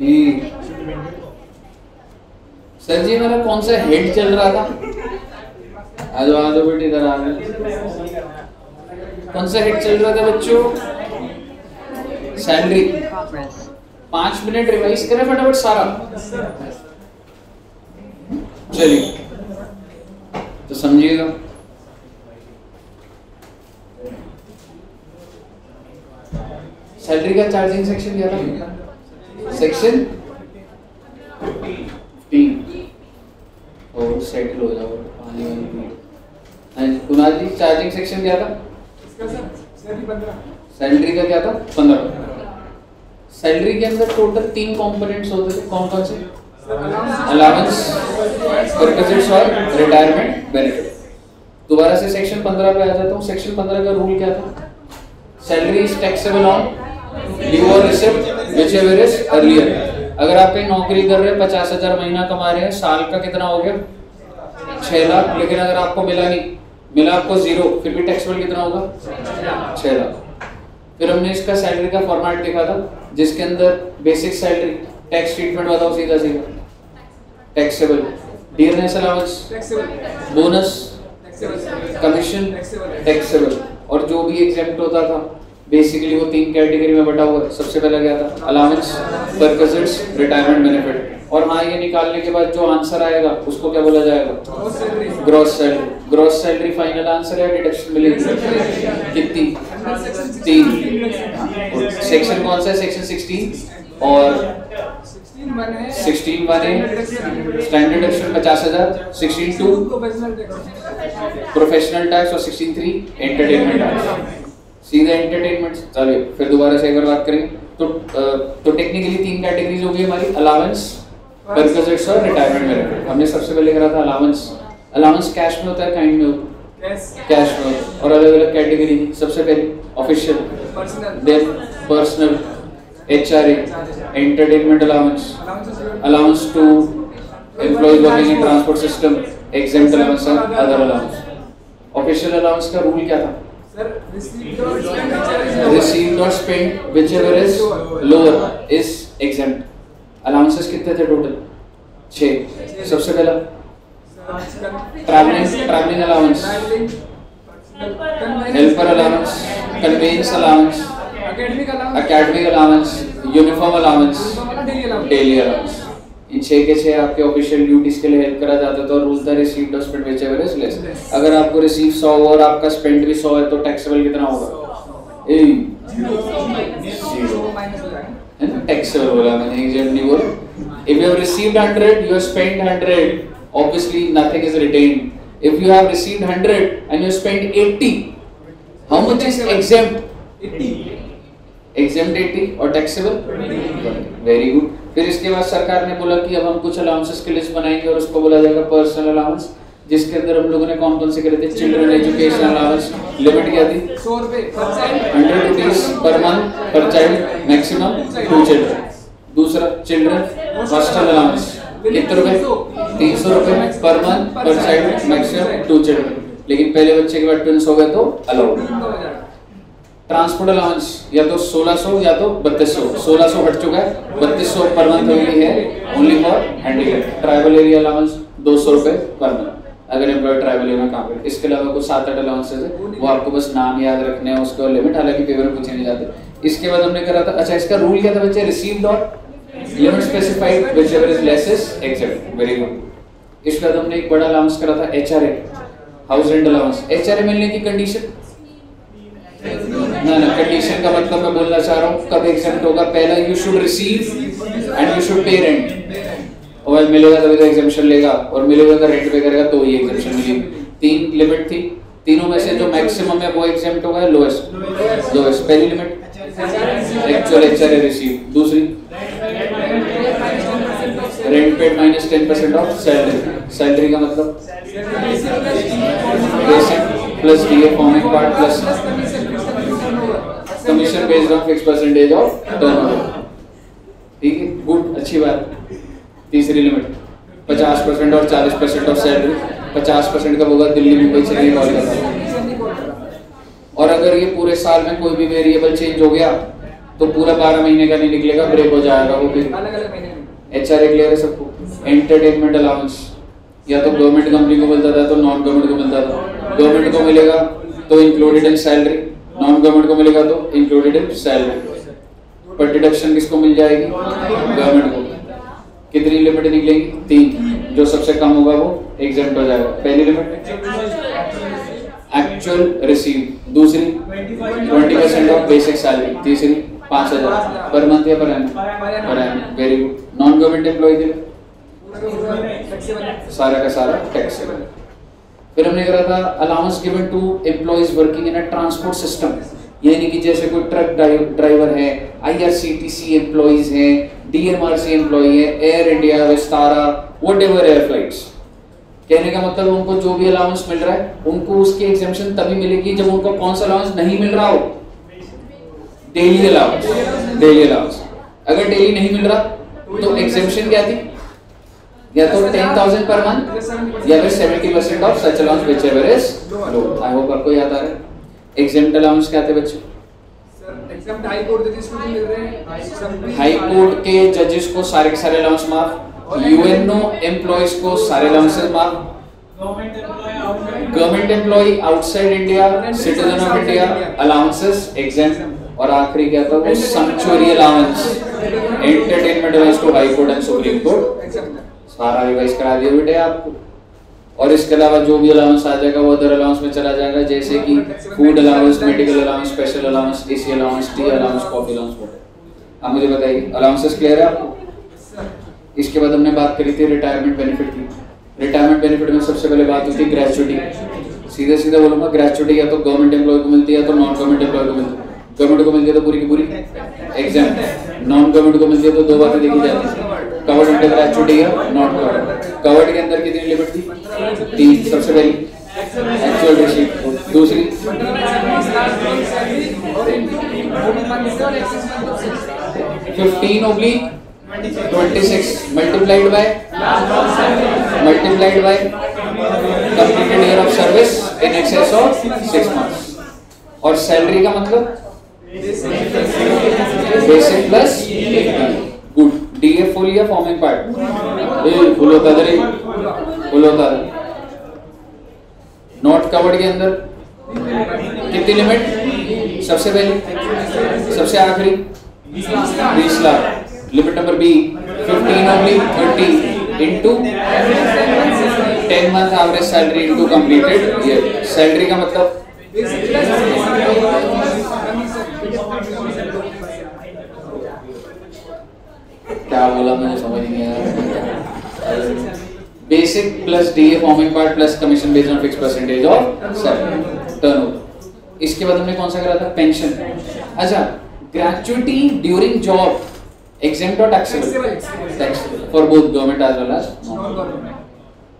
ये सर जी मेरा कौन सा हेड चल रहा था? आ जाओ बेटी इधर आ गए। कौन सा हेड चल रहा था बच्चों? सैलरी। 5 मिनट रिवाइज करें फटाफट सारा। चलिए तो समझिएगा। सैलरी का चार्जिंग सेक्शन क्या था? सेक्शन 15। और सेटल हो जाओ पानी वाली। कुणाल जी चार्जिंग सेक्शन क्या था? सैलरी का क्या था? 15। सैलरी के अंदर टोटल 3 कंपोनेंट्स होते थे। कौन कौन से? अलाउंस, परक्विजिट्स और रिटायरमेंट बेनिफिट। दोबारा से सेक्शन 15 पे आ जाता हूँ। सेक्शन 15 का रूल क्या था? Salary is taxable on due और रिसिप्ट व्हिचएवर इज अर्लियर। अगर आप कहीं नौकरी कर रहे हैं, 50,000 महीना कमा रहे हैं, साल का कितना हो गया? 6 लाख। लेकिन अगर आपको मिला नहीं, मिला आपको 0, फिर भी टैक्सेबल कितना होगा? 6 लाख। फिर हमने इसका सैलरी का फॉर्मेट देखा था, जिसके अंदर बेसिक सैलरी, टैक्स ट्रीटमेंट बताओ सीधा सीधा। Taxable, dearness allowance, bonus, commission, taxable. और जो भी एग्जेम्प्ट होता था बेसिकली वो 3 कैटेगरी में बटा हुआ है। सबसे पहले क्या था? Allowance, perquisites, retirement benefit. और हाँ, ये निकालने के बाद जो आंसर आएगा उसको क्या बोला जाएगा? Gross salary. Gross salary final answer है, डिडक्शन मिलेगी कितनी? 3। सेक्शन कौन सा है? सेक्शन 16 और 16 वाले स्टैंडर्ड डिडक्शन 50,000, 16(2) प्रोफेशनल टैक्स और 16(3) एंटरटेनमेंट टैक्स। सीधा एंटरटेनमेंट। चलिए फिर दोबारा से एक बार बात करेंगे। तो टेक्निकली 3 कैटेगरीज हो गई हमारी, अलाउंस, परक्विजिट्स और रिटायरमेंट बेनिफिट। हमने सबसे पहले करा था अलाउंस। अलाउंस कैश में होता है, काइंड में होता है? कैश में। और अलग अलग कैटेगरी थी। सबसे पहले official, then personal, HRA, entertainment allowance, allowance to employees working in transport system, exempt allowance और अदर अलाउंस। ऑफिशियल अलाउंस का रूल क्या था? Received or spent whichever is lower is exempt. Allowances कितने थे टोटल? 6। सबसे पहला travelling allowance, helper allowance, conveyance allowance, academic allowance, uniform allowance, daily allowance. इन 6 के 6 आपके ऑफिशियल ड्यूटीज के लिए हेल्प करा जाता था। और रूल था रिसीव्ड और स्पेंट व्हिचएवर इज लेस। अगर आपको रिसीव 100 और आपका स्पेंट भी 100 है तो टैक्सेबल कितना होगा? 0 है ना? टैक्सेबल बोला मैंने, एग्जैक्ट नहीं बोला। If you have received 100, you have spent 100, obviously nothing is retained. If you have received 100 and you spent 80, how much is exempt? 80. exempt 80 और टैक्सेबल 20। Very good. फिर इसके बाद सरकार ने बोला कि अब हम कुछ अलाउंसेस की लिस्ट बनाएंगे और उसको बोला जाएगा पर्सनल अलाउंस, जिसके अंदर हम लोगों ने कौन कौन से करे थे? Children education allowance. लिमिट क्या थी? 100 रुपए पर चाइल्ड, 100 रुपीज पर मंथ पर चाइल्ड, मैक्सिमम 2 चिल्ड्रन। दूसरा चिल्ड्रन हॉस्टल अलाउंस कितने रुपए? 300 रुपए पर मंथ पर चाइल्ड, मैक्सिमम 2 चिल्ड्रन। लेकिन पहले बच्चे के बाद ट्विंस हो गए तो अलाउड। ट्रांसपोर्ट अलाउंस या तो 1600 या तो 3200। 1600 हट चुका है, 3200 पर मंथ हो गई है only for handicap. Tribal area allowance 200 रुपए पर मंथ अगर एम्प्लॉय ट्राइबल एरिया में काम करे। इसके अलावा कुछ 7-8 अलाउंसेस है, वो आपको बस नाम याद रखने हैं, उसका लिमिट हालांकि पेपर में पूछे नहीं जाते। इसके बाद हमने करा था, अच्छा इसका रूल क्या था बच्चे? रिसीव्ड और limit specified whichever is less is accept. Very good. इसके बाद हमने एक बड़ा अलाउंस करा था HRA, house rent allowance. HRA मिलने की कंडीशन ना कंडीशन का मतलब मैं बोलना चाह रहा हूँ कब एग्जेम्प्ट होगा। पहला you should receive and you should pay rent. और मिलेगा तभी तो एग्जेम्पशन लेगा, और मिलेगा अगर रेंट पे करेगा तो ही एग्जेम्पशन मिलेगी। 3 लिमिट थी, तीनों में से जो मैक्सिमम है वो एग्जेम्प्ट होगा, लोएस्ट। पहली लिमिट एक्चुअल HRA रिसीव। दूसरी rent paid minus 10% of salary. Salary का मतलब basic plus DA forming part plus commission based on fix percentage of turnover. ठीक है, गुड, अच्छी बात। तीसरी लिमिट 50% और 40% ऑफ सैलरी। 50% कब होगा? दिल्ली, मुंबई, चेन्नई, कोलकाता। और अगर ये पूरे साल में कोई भी वेरिएबल चेंज हो गया तो पूरा 12 महीने का नहीं निकलेगा, ब्रेक हो जाएगा वो फिर। अलग-अलग महीने में HRA क्लियर है सबको? एंटरटेनमेंट अलाउंस या तो गवर्नमेंट कंपनी को मिलता था तो नॉन गवर्नमेंट को मिलता था। गवर्नमेंट को मिलेगा तो included in salary, non government को मिलेगा तो इंक्लूडेड इन सैलरी। पर डिडक्शन किसको मिल जाएगी? गवर्नमेंट को। कितनी लिमिट निकलेगी? 3। जो सबसे कम होगा वो एग्जेम्प्ट हो जाएगा। पहली लिमिट एक्चुअल रिसीव, दूसरी 20% ऑफ बेसिक सैलरी, तीसरी 5000 पर मंथ या per annum? Per annum. Very good. Non government employee के लिए सारा का सारा टैक्सेबल। फिर हमने करा था allowance given to employees working in a transport system, ये नहीं कि जैसे कोई ट्रक ड्राइवर है, IRCTC एम्प्लॉइज हैं, DMRC एम्प्लॉई है, Air India, Vistara, whatever air flights. कहने का मतलब उनको जो भी अलाउंस मिल रहा है उनको उसकी एग्जेम्पशन तभी मिलेगी जब उनको कौन सा अलाउंस नहीं मिल रहा हो? Daily allowance. डेली अलाउंस अगर डेली नहीं मिल रहा तो एग्जेम्पशन क्या थी? या तो 10,000 पर मंथ या फिर 70% of such allowance whichever is low. I hope आपको याद आ रहा है। एग्जेम्प्ट अलाउंस क्या थे बच्चों? सर एग्जाम हाई कोर्ट के जिसको मिल रहे हैं, हाई कोर्ट के जजेस को सारे के सारे अलाउंस माफ, UNO एम्प्लॉइज को सारे अलाउंसेस माफ, government employee outside India, citizen of India allowances exempt. और आखिरी क्या था? वो sanctuary allowance, entertainment allowance to high court and supreme court सारा रिवाइज करा दिया बेटे आपको। और इसके अलावा जो भी अलाउंस आ जाएगा वो अदर अलाउंस में चला जाएगा, जैसे कि food allowance, medical allowance, special allowance, AC allowance, T allowance, coffee allowance. अब मुझे बताइए अलाउंसेस क्लियर है आपको? इसके बाद हमने बात करी थी रिटायरमेंट बेनिफिट की। रिटायरमेंट बेनिफिट में सबसे पहले बात होती है ग्रेचुइटी। सीधे सीधे बोलूंगा, ग्रेचुइटी या तो गवर्नमेंट एम्प्लॉय को मिलती है या तो नॉन गवर्नमेंट एम्प्लॉय को मिलती है। गवर्नमेंट को मिलती है तो पूरी की पूरी एग्जाम, नॉन गवर्नमेंट को मिलती है तो दो बातें देखी जाती है, कवर्ड अंडर ग्रेचुइटी या नॉट कवर्ड। कवर्ड के अंदर कितनी लिमिट थी? 3। सबसे पहली एक्चुअल रिसीट, दूसरी 15/26 multiplied by completed year of service in excess of 6 months. और सैलरी का मतलब basic plus good. DA full या फॉर्मिंग पार्ट? फुल होता था रे, फुल होता था। नॉट कवर्ड के अंदर कितनी लिमिट? सबसे पहले सबसे आखिरी 20 lakh. Limit number B 15/30 into 10 month average salary into completed year। Salary का मतलब क्या बोला मुझे समझ नहीं आया। Basic plus DA forming part plus commission based on fix percentage of turnover. इसके बाद हमने कौन सा करा था? पेंशन। अच्छा, ग्रेचुइटी ड्यूरिंग जॉब एग्जेम्प्ट और taxable? Taxable for both government as well as non government.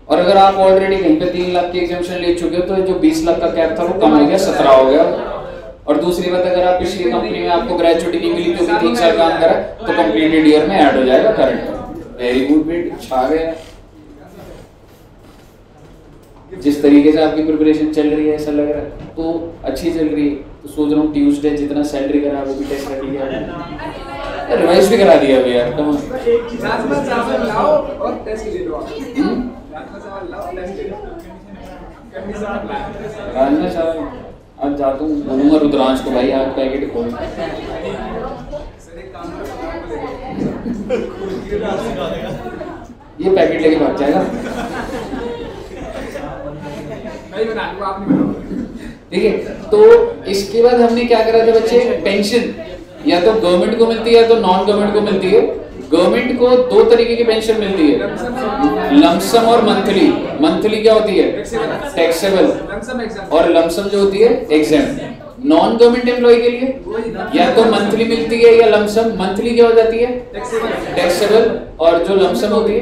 और अगर आप ऑलरेडी कहीं पे 3 लाख की एग्जेम्पशन ले चुके हो तो जो 20 लाख का कैप था वो कम हो गया, 17 हो गया। और दूसरी बात, अगर आप पिछली कंपनी में आपको ग्रेचुइटी नहीं मिली क्योंकि 3 साल काम करा तो कंप्लीटेड ईयर में ऐड हो जाएगा करंट। वेरी गुड बेट, छा गया। जिस तरीके से आपकी प्रिपरेशन चल रही है ऐसा लग रहा है तो अच्छी चल रही है, तो सोच रहा हूँ ट्यूसडे जितना सैलरी करा वो भी टेस्ट कर लिया, रिवाइज भी करा दिया भैया। कम लाओ और टेस्ट ले लो। राजना चावल आज जाता हूँ, बोलूंगा रुद्रांश को भाई आज पैकेट खोल। ये पैकेट लेके भाग जाएगा। ठीक है, तो इसके बाद हमने क्या करा था बच्चे? पेंशन या तो गवर्नमेंट को मिलती है या तो नॉन गवर्नमेंट को मिलती है। गवर्नमेंट को 2 तरीके की पेंशन मिलती है, लमसम और मंथली। मंथली क्या होती है? टैक्सेबल। और लमसम जो होती है एग्जेम्प्ट। नॉन गवर्नमेंट एम्प्लॉय के लिए या तो मंथली मिलती है या लमसम। मंथली क्या हो जाती है? टैक्सेबल। और जो लमसम होती है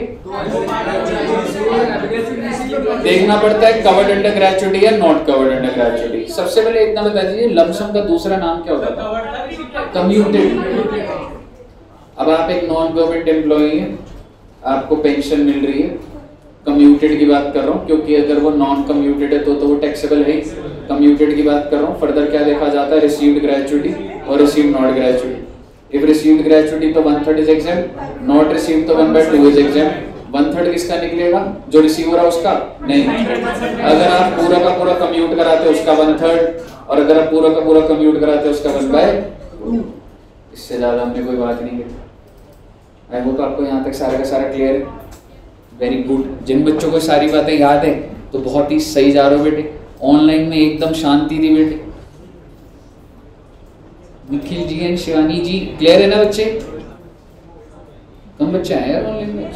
देखना पड़ता है कवर्ड अंडर ग्रेचुइटी या नॉट कवर्ड अंडर ग्रेचुइटी। सबसे पहले इतना बता दीजिए, लमसम का दूसरा नाम क्या होता था? कम्यूटेड। अब आप एक नॉन गवर्नमेंट एम्प्लॉय हैं, आपको पेंशन मिल रही है। कम्यूटेड की बात कर रहा हूँ क्योंकि अगर वो नॉन कम्यूटेड है तो वो टैक्सेबल है। कम्यूटेड की बात कर रहा हूँ। फर्दर क्या देखा जाता है? रिसीव्ड ग्रेचुइटी और received not gratuity. If received gratuity तो 1/3 is exempt, not received तो 1/2 is exempt. 1/3 किसका निकलेगा? जो रिसीवर है उसका नहीं। अगर आप पूरा का पूरा कम्यूट कराते हो उसका 1/3, और अगर आप पूरा का पूरा कम्यूट कराते हो उसका 1/2। इससे ज्यादा हमने कोई बात नहीं की। आई होप आपको यहाँ तक सारा का सारा क्लियर है। Very good. जिन बच्चों को सारी बातें याद है तो बहुत ही सही जा रहे हो बेटे। ऑनलाइन में एकदम शांति थी बेटे। Nikhil ji and Shivani ji clear है ना बच्चे? कम बच्चे आए यार ऑनलाइन में।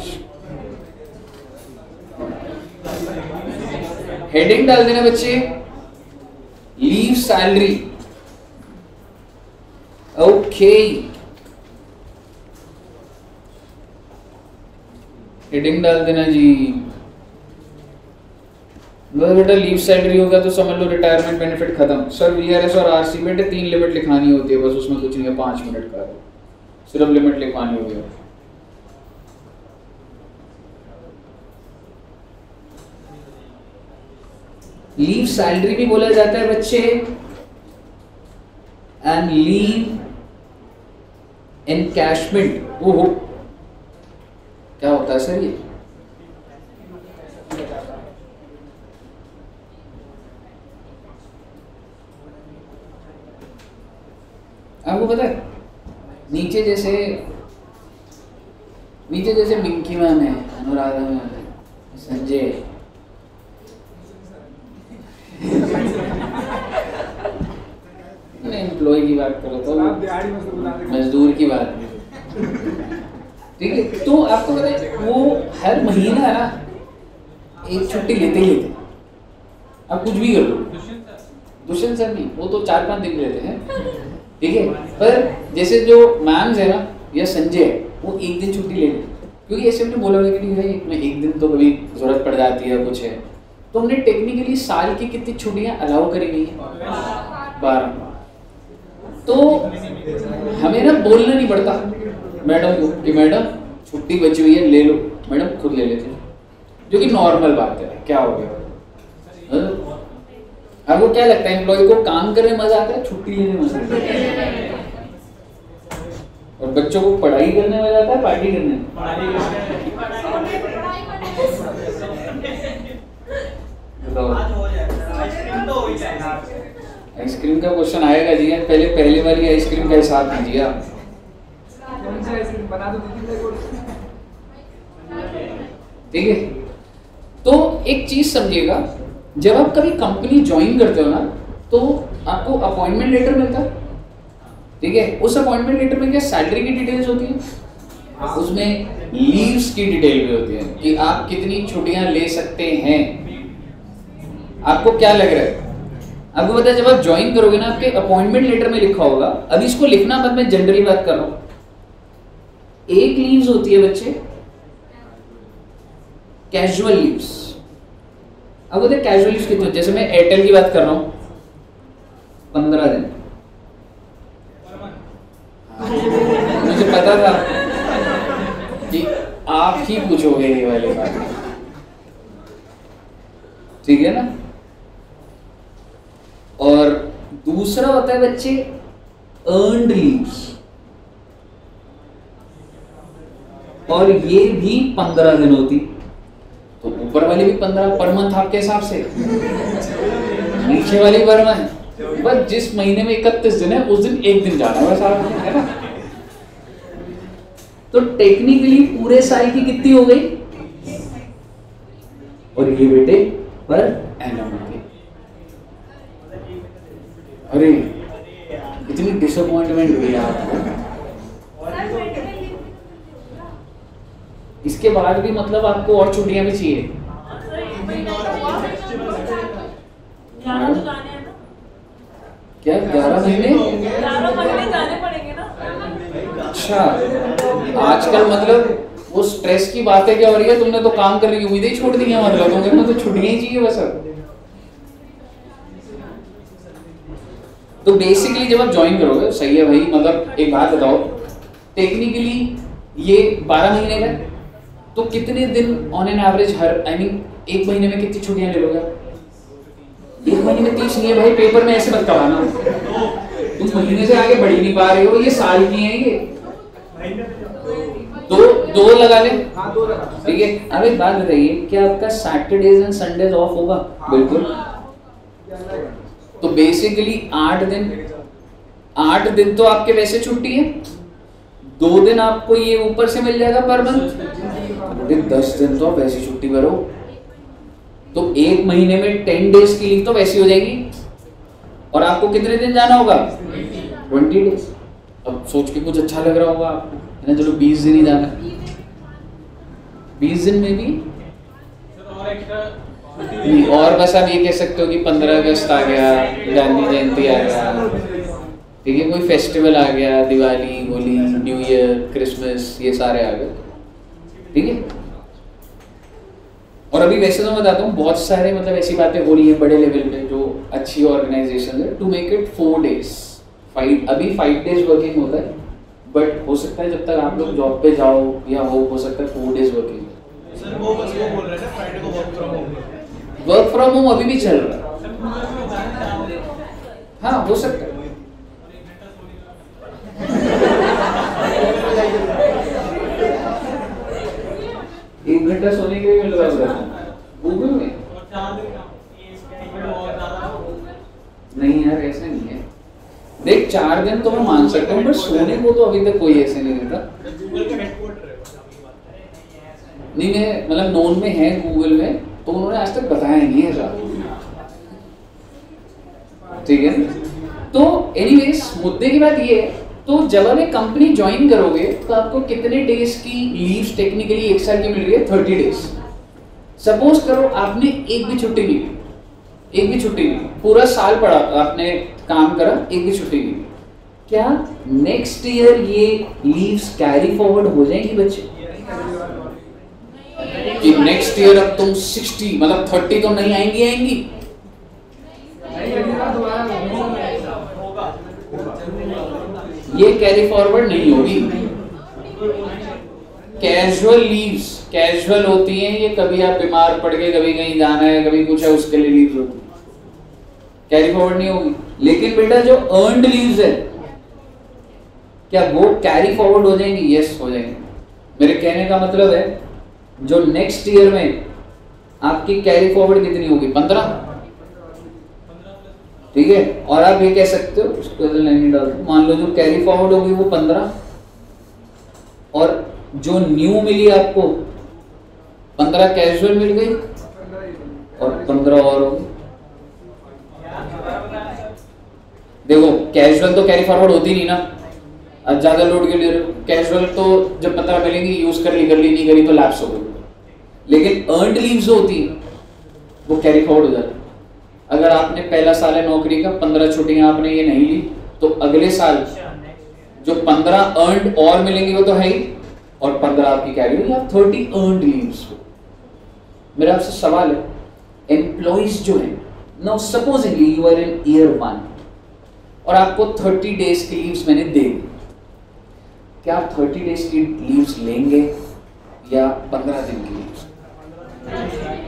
हेडिंग डाल देना बच्चे, लीव सैलरी। ओके, हेडिंग डाल देना जी। बेटा लीव सैलरी हो गया तो समझ लो रिटायरमेंट बेनिफिट खत्म। सर वीआरएस और आरसी बेटे 3 लिमिट लिखानी होती है बस, उसमें कुछ नहीं है, 5 मिनट का सिर्फ लिमिट लिखवानी होगी। लीव सैलरी भी बोला जाता है बच्चे, एंड लीव एनकैशमेंट। ओहो, क्या होता है सर ये? आपको पता है नीचे जैसे मिंकी मैम है, अनुराधा मैम है, संजय एम्प्लॉय की बात करो तो मजदूर की बात, ठीक है? तो आपको पता है वो हर महीना है ना एक छुट्टी लेते ही लेते। आप कुछ भी कर लो, दुष्यंत सर नहीं, वो तो 4-5 दिन लेते हैं, ठीक है? पर जैसे जो मैम्स है ना या संजय है, वो एक दिन छुट्टी ले लेते, क्योंकि ऐसे हमने बोला कि भाई एक दिन तो कभी जरूरत पड़ जाती है कुछ है, तो हमने टेक्निकली साल की कितनी छुट्टियां अलाउ करी हुई है? 12। तो हमें ना बोलना नहीं पड़ता मैडम को कि मैडम छुट्टी बची हुई है ले लो, मैडम खुद ले लेते हैं, जो कि नॉर्मल बात है। क्या हो गया? आपको क्या लगता है एम्प्लॉय को काम करने मजा आता है, छुट्टी लेने मजा आता है? और बच्चों को पढ़ाई करने मजा आता है, पार्टी करने? आइसक्रीम का क्वेश्चन आएगा जी, पहले वाली आइसक्रीम का हिसाब कीजिए आप। ठीक है, तो एक चीज समझिएगा, जब आप कभी कंपनी ज्वाइन करते हो ना तो आपको अपॉइंटमेंट लेटर मिलता है, ठीक है? उस अपॉइंटमेंट लेटर में क्या सैलरी की डिटेल्स होती है, उसमें लीव्स की डिटेल भी होती है कि आप कितनी छुट्टियां ले सकते हैं। आपको क्या लग रहा है? आपको पता है जब आप ज्वाइन करोगे ना आपके अपॉइंटमेंट लेटर में लिखा होगा, अभी इसको लिखना मत, मैं जनरली बात कर रहा हूं। एक लीव्स होती है बच्चे कैजुअल लीव्स। अब बताए कैजुअल लीव्स कितने? जैसे मैं एयरटेल की बात कर रहा हूं 15 दिन। मुझे पता था कि आप ही पूछोगे ये वाली बात, ठीक है ना? और दूसरा होता है बच्चे अर्न्ड लीव्स, और ये भी 15 दिन होती। तो ऊपर वाली भी 15 पर मंथ आपके हिसाब से, नीचे वाली पर मंथ। बस जिस महीने में 31 दिन है उस दिन एक दिन जाना है बस आप, है ना? तो टेक्निकली पूरे साल की कितनी हो गई? और ये बेटे पर एनम हो गई। अरे इतनी डिसअपॉइंटमेंट हुई आपको, इसके बाद भी मतलब आपको और छुट्टियां भी चाहिए? क्या 11 महीने? 11 महीने जाने पड़ेंगे ना। अच्छा, आजकल मतलब वो स्ट्रेस की बात है क्या हो रही है? तुमने तो काम करने की उम्मीदें ही छोड़ दी है, मतलब तुम्हें तो छुट्टियां ही चाहिए बस अब। तो बेसिकली जब आप ज्वाइन करोगे, सही है भाई, मतलब एक बात बताओ, टेक्निकली ये 12 महीने का, तो कितने दिन ऑन एन एवरेज हर एक महीने में कितनी छुट्टियां ले लोगे? एक महीने में 30 नहीं है भाई, पेपर में ऐसे मत कराना। तुम महीने से आगे बढ़ ही नहीं पा रहे हो, ये साल की है ये। दो लगा ले, हाँ 2 लगा। ठीक है। अब एक बात बताइए, क्या आपका सैटरडेज एंड संडेज ऑफ होगा? बिल्कुल। तो बेसिकली 8 दिन तो आपके वैसे छुट्टी है, 2 दिन आपको ये ऊपर से मिल जाएगा पर मंथ, 10 दिन तो आप वैसे छुट्टी भरो। तो 1 महीने में 10 डेज की लीव तो वैसी हो जाएगी। और आपको कितने दिन जाना होगा? 20 डेज। अब सोच के कुछ अच्छा लग रहा होगा आपको, है ना, चलो 20 दिन ही जाना। 20 दिन में भी नहीं, और बस आप ये कह सकते हो कि 15 अगस्त आ गया, गांधी जयंती आ गया, ठीक है, कोई फेस्टिवल आ गया, Diwali, Holi, new year, Christmas, ये सारे आ गए, ठीक है। और अभी वैसे तो मैं बताता हूँ बहुत सारे मतलब ऐसी बातें हो रही है बड़े लेवल पे जो अच्छी ऑर्गेनाइजेशन है, टू मेक इट 4 days। अभी 5 days वर्किंग होता है, बट हो सकता है जब तक आप लोग जॉब पे जाओ या हो सकता है 4 days वर्किंग। सर वो बस वो बोल रहे हैं ना फ्राइडे को वर्क फ्रॉम होम अभी भी चल रहा है, हाँ हो सकता है। एक घंटा सोने के लिए मिल रहा है गूगल में। नहीं यार ऐसा नहीं है, देख 4 दिन तो मैं मान सकता हूँ, पर सोने को तो अभी तक कोई ऐसे नहीं देता। नहीं मैं मतलब नोन में है गूगल में, तो उन्होंने आज तक बताया नहीं है ऐसा, ठीक है। तो एनीवेज मुद्दे की बात ये है, तो जब आप एक कंपनी ज्वाइन करोगे तो आपको कितने डेज की लीव्स टेक्निकली 1 साल की मिल रही है? 30 डेज। सपोज करो आपने एक भी छुट्टी नहीं ली, पूरा साल पड़ा आपने काम करा, एक भी छुट्टी नहीं, क्या नेक्स्ट ईयर ये लीव्स कैरी फॉरवर्ड हो जाएंगी बच्चे? कि नेक्स्ट ईयर अब तुम 60 मतलब 30 तो नहीं आएंगी? ये कैरी फॉरवर्ड नहीं होगी। कैजुअल लीव्स कैजुअल होती हैं, ये कभी आप बीमार पड़ गए, कभी कहीं जाना है, कभी कुछ है, उसके लिए लीव्स होती है, कैरी फॉरवर्ड नहीं होगी। लेकिन बेटा जो अर्नड लीव्स है क्या वो कैरी फॉरवर्ड हो जाएंगी? यस हो जाएंगी। मेरे कहने का मतलब है जो नेक्स्ट ईयर में आपकी कैरी फॉरवर्ड कितनी होगी? 15, ठीक है। और आप ये कह सकते हो उसको मान लो जो कैरी फॉरवर्ड होगी वो 15, और जो न्यू मिली आपको 15 कैजुअल मिल गई और 15 और होगी। देखो कैजुअल तो कैरी फॉरवर्ड होती नहीं ना, अब ज्यादा लोड के लिए कैजुअल तो जब 15 मिलेंगी यूज कर ली नहीं करी तो लैप्स हो गई। लेकिन अर्नड लीव्स जो होती है वो कैरी फॉरवर्ड हो जाती है। अगर आपने पहला साल है नौकरी का, 15 छुट्टियां आपने ये नहीं ली, तो अगले साल जो 15 अर्नड और मिलेंगी वो तो है ही, और 15 आपकी कैरी होगी, आप 30 अर्नड लीव्स। मेरा आपसे सवाल है, एम्प्लॉइज जो है now supposingly you are in year 1 और आपको 30 डेज की लीव्स मैंने दे दी, क्या आप 30 डेज की लीव्स लेंगे या 15 दिन की लीव्स?